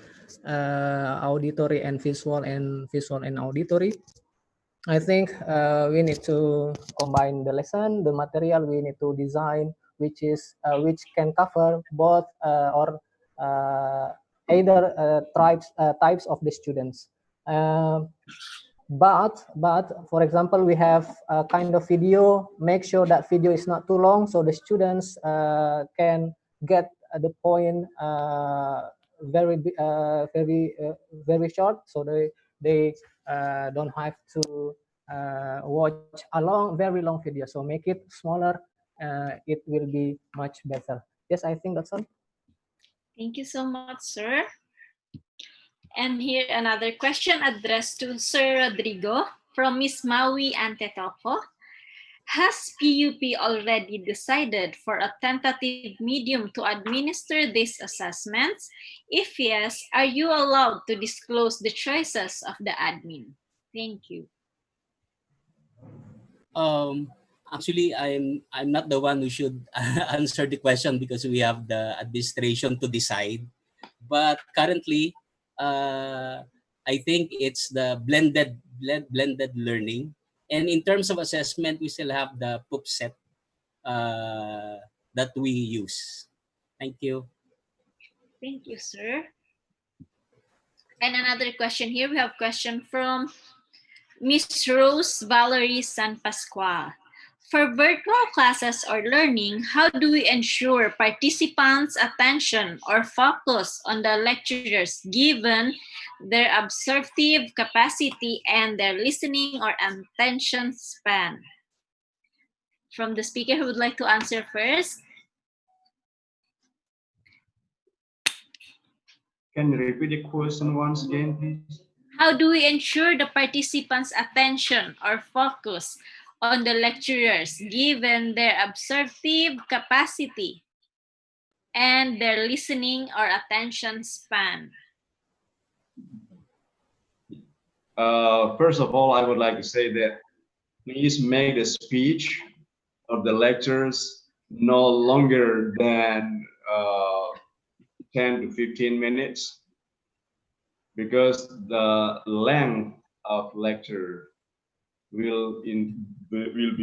auditory and visual and auditory. I think we need to combine the lesson, the material we need to design, which can cover both or either types of the students. But for example, we have a kind of video. Make sure that video is not too long, so the students can get the point very short, so they don't have to watch a very long video. So make it smaller. It will be much better. Yes, I think that's all. Thank you so much, sir. And here another question addressed to Sir Rodrigo from Miss Maui Antetoco. Has PUP already decided for a tentative medium to administer these assessments? If yes, are you allowed to disclose the choices of the admin? Thank you. Actually, I'm not the one who should answer the question because we have the administration to decide. But currently, I think it's the blended learning. And in terms of assessment, we still have the PUP set that we use. Thank you. Thank you, sir. And another question here. We have a question from Miss Rose Valerie San Pascual. For virtual classes or learning, how do we ensure participants' attention or focus on the lecturers given their absorptive capacity and their listening or attention span? From the speaker who would like to answer first. Can you repeat the question once again, please? How do we ensure the participants' attention or focus on the lecturers given their absorptive capacity and their listening or attention span? First of all, I would like to say that please make the speech of the lectures no longer than 10 to 15 minutes, because the length of lecture will be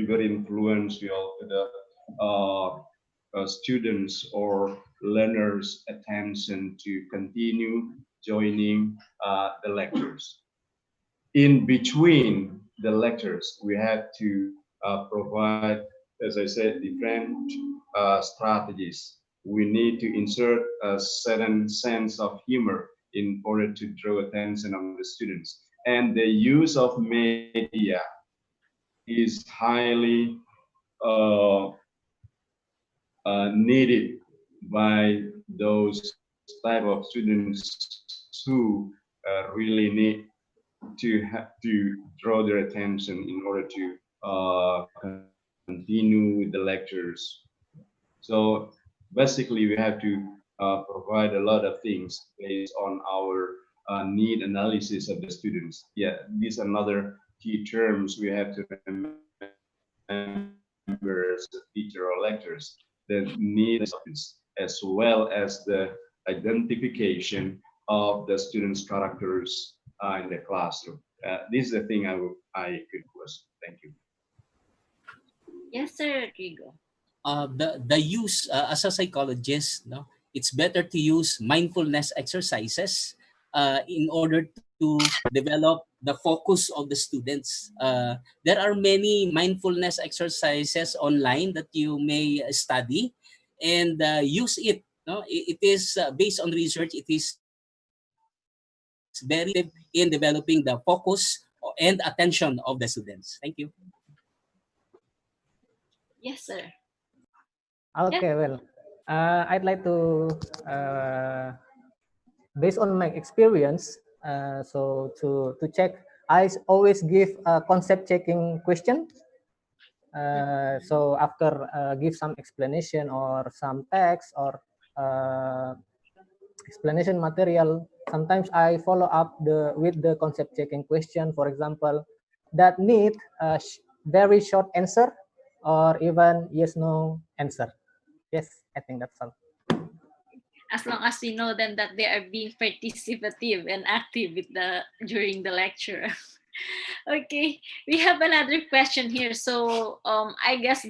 very influential to the students or learners' attention to continue joining the lectures. In between the lectures, we have to provide, as I said, different strategies. We need to insert a certain sense of humor in order to draw attention of the students. And the use of media is highly needed by those type of students who really need to draw their attention in order to continue with the lectures. So basically, we have to provide a lot of things based on our need analysis of the students. Yeah, these are another key terms we have to remember as a teacher or lecturers. The need of students, as well as the identification of the students' characters in the classroom. This is the thing I could question. Thank you. Yes, sir, Rodrigo. The use as a psychologist, no, it's better to use mindfulness exercises in order to develop the focus of the students. There are many mindfulness exercises online that you may study and use it. No, it is based on research. It is very effective in developing the focus and attention of the students. Thank you. Yes, sir. Okay, well, I'd like to, based on my experience, so to check, I always give a concept checking question. So after give some explanation or some text or explanation material, sometimes I follow up with the concept checking question, for example, that need a very short answer or even yes no answer. Yes, I think that's all. As long as we know then that they are being participative and active with during the lecture. Okay, we have another question here. So I guess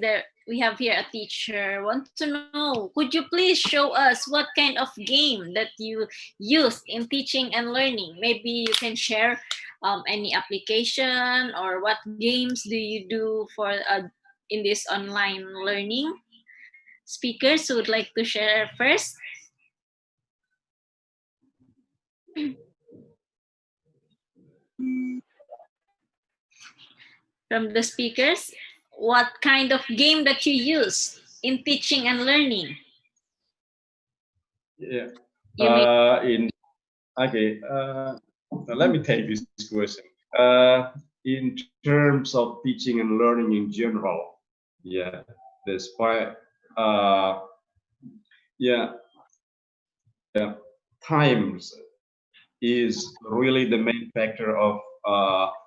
we have here a teacher wants to know, could you please show us what kind of game that you use in teaching and learning? Maybe you can share any application or what games do you do for in this online learning? Speakers who would like to share first? From the speakers, what kind of game that you use in teaching and learning? Yeah. You Okay. Let me take this question. In terms of teaching and learning in general, yeah, despite times is really the main factor of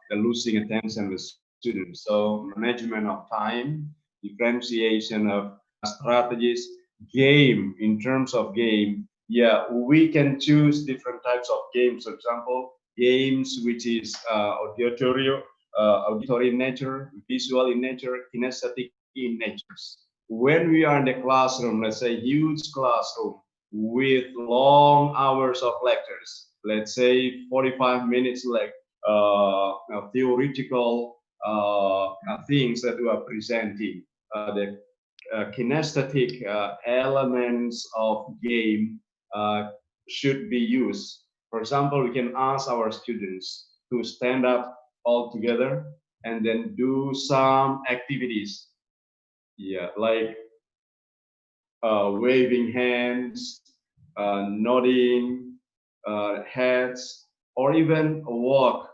the losing attention with students. So management of time, differentiation of strategies, game. In terms of game, yeah, we can choose different types of games. For example, games which is auditory in nature, visual in nature, kinesthetic in nature. When we are in the classroom, let's say huge classroom with long hours of lectures, let's say 45 minutes like theoretical things that we are presenting. The kinesthetic elements of game should be used. For example, we can ask our students to stand up all together and then do some activities. Yeah, like waving hands, nodding heads, or even walk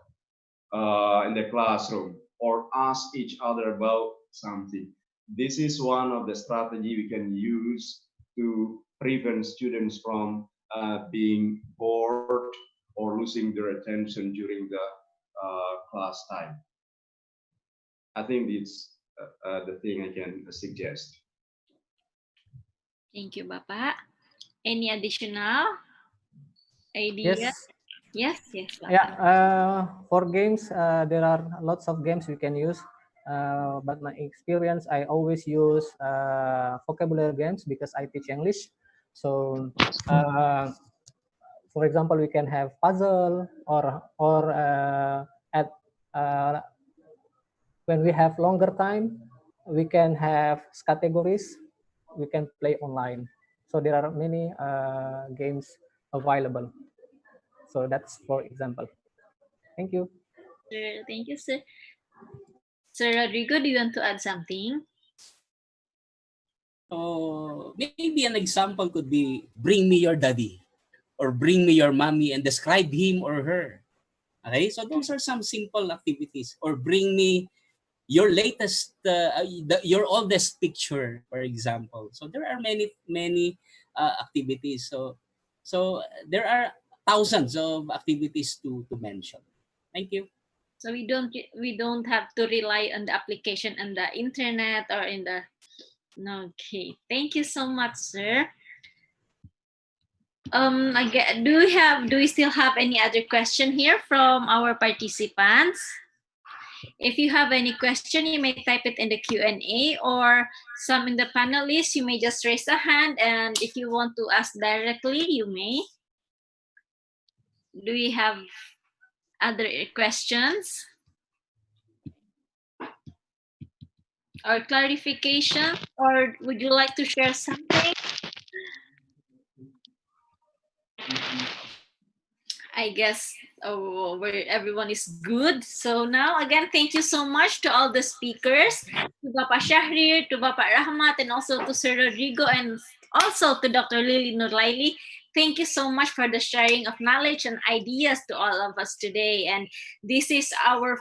in the classroom or ask each other about something. This is one of the strategy we can use to prevent students from being bored or losing their attention during the class time. I think it's the thing I can suggest. Thank you, Bapak. Any additional idea? Yes. Yes, yes. Bapak. Yeah, for games, there are lots of games we can use. But my experience, I always use vocabulary games because I teach English. So, for example, we can have puzzle or at when we have longer time, we can have categories. We can play online. So there are many games available. So that's for example. Thank you. Sure. Thank you, sir. Sir Rodrigo, do you want to add something? Maybe an example could be bring me your daddy or bring me your mommy and describe him or her. Okay, so those are some simple activities. Or bring me your latest, your oldest picture, for example. So there are many activities. So there are thousands of activities to mention. Thank you. So we don't have to rely on the application and the internet or in the. Okay, thank you so much, sir. Do we still have any other question here from our participants? If you have any question, you may type it in the Q&A, or some in the panelists, you may just raise a hand, and if you want to ask directly, you may. Do we have other questions or clarification, or would you like to share something? I guess where everyone is good. So now again, thank you so much to all the speakers, to Bapak Syahrir, to Bapak Rahmat, and also to Sir Rodrigo, and also to Dr. Lili Nurlaili. Thank you so much for the sharing of knowledge and ideas to all of us today. And this is our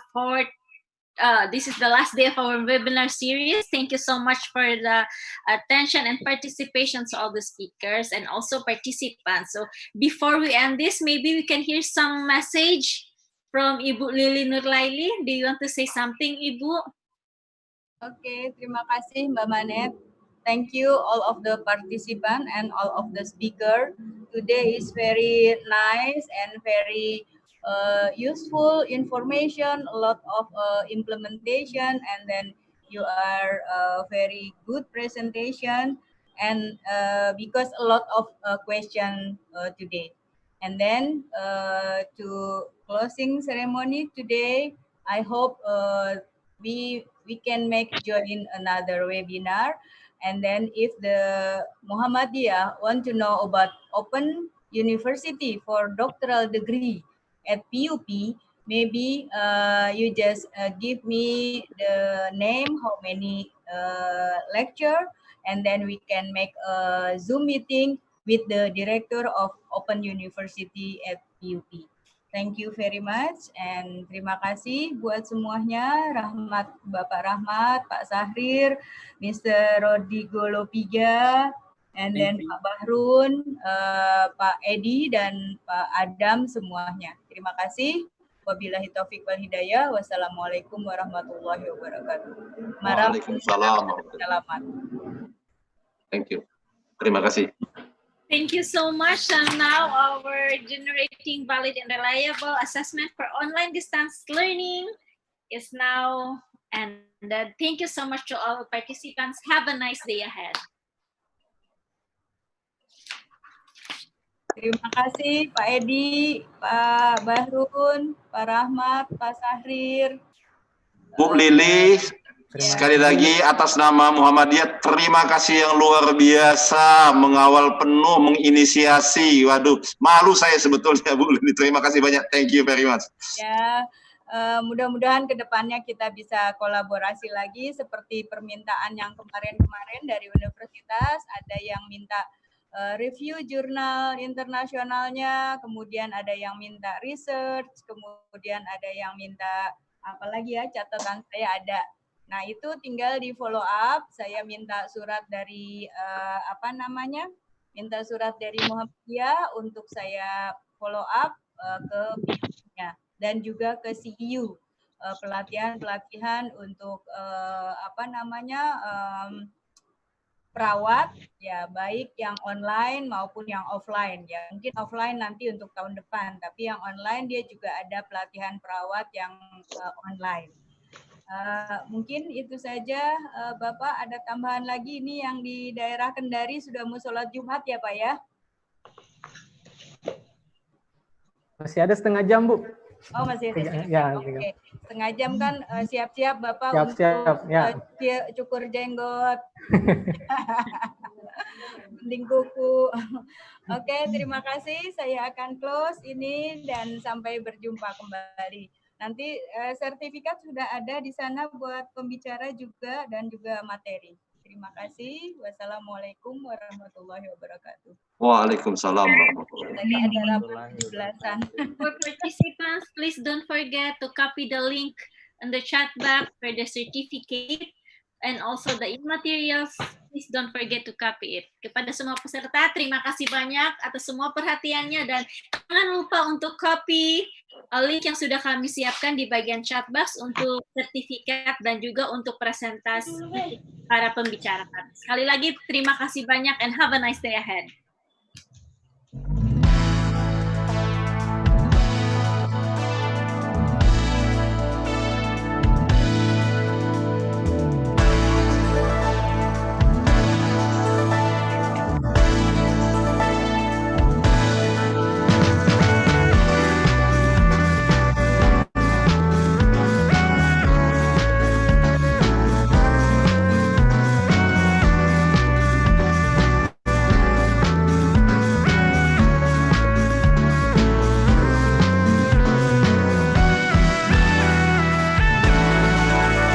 this is the last day of our webinar series. Thank you so much for the attention and participation to all the speakers and also participants. So before we end this, maybe we can hear some message from Ibu Lili Nurlaili. Do you want to say something, Ibu? Okay, terima kasih Mbak Manet. Thank you all of the participants and all of the speaker. Today is very nice and very useful information, a lot of implementation, and then you are very good presentation, and because a lot of question today. And then to closing ceremony today, I hope we can make join another webinar. And then if the Muhammadiyah want to know about open university for doctoral degree at PUP, maybe you just give me the name, how many lecture, and then we can make a Zoom meeting with the director of Open University at PUP. Thank you very much, and terima kasih buat semuanya, Bapak Rahmat, Pak Syahrir, Mr. Rodrigo Lopiga, and then Pak Bahrun, Pak Edi, dan Pak Adam semuanya. Terima kasih. Wabillahi taufiq wal hidayah. Wassalamualaikum warahmatullahi wabarakatuh. Waalaikumsalam. Selamat. Thank you. Terima kasih. Thank you so much. And now our generating valid and reliable assessment for online distance learning is now ended. Thank you so much to all participants. Have a nice day ahead. Terima kasih Pak Edi, Pak Bahrun, Pak Rahmat, Pak Syahrir. Bu Lili, sekali lagi atas nama Muhammadiyah, terima kasih yang luar biasa, mengawal penuh, menginisiasi. Waduh, malu saya sebetulnya Bu Lili. Terima kasih banyak. Thank you very much. Ya, mudah-mudahan kedepannya kita bisa kolaborasi lagi seperti permintaan yang kemarin-kemarin dari universitas. Ada yang minta review jurnal internasionalnya, kemudian ada yang minta research, kemudian ada yang minta apalagi ya, catatan saya ada. Nah, itu tinggal di follow up. Saya minta surat dari minta surat dari Muhammadiyah untuk saya follow up ke BIM-nya dan juga ke CEU, pelatihan untuk perawat ya, baik yang online maupun yang offline ya. Mungkin offline nanti untuk tahun depan, tapi yang online dia juga ada pelatihan perawat yang online. Mungkin itu saja, Bapak. Ada tambahan lagi ini yang di daerah Kendari sudah mau sholat Jumat ya, Pak ya? Masih ada setengah jam, Bu. Oh, masih ada setengah ya, jam. Oke. Setengah jam kan siap-siap Bapak untuk ya. cukur jenggot. Gunting kuku. Oke, terima kasih. Saya akan close ini dan sampai berjumpa kembali. Nanti sertifikat sudah ada di sana buat pembicara juga dan juga materi. Terima kasih. Wassalamualaikum warahmatullahi wabarakatuh. Waalaikumsalam warahmatullahi Tadi ada rapat 17-an. For participants, please don't forget to copy the link in the chat box for the certificate and also the materials. Please don't forget to copy it. Kepada semua peserta, terima kasih banyak atas semua perhatiannya dan jangan lupa untuk copy link yang sudah kami siapkan di bagian chat box untuk sertifikat dan juga untuk presentasi para pembicara. Sekali lagi terima kasih banyak and have a nice day ahead.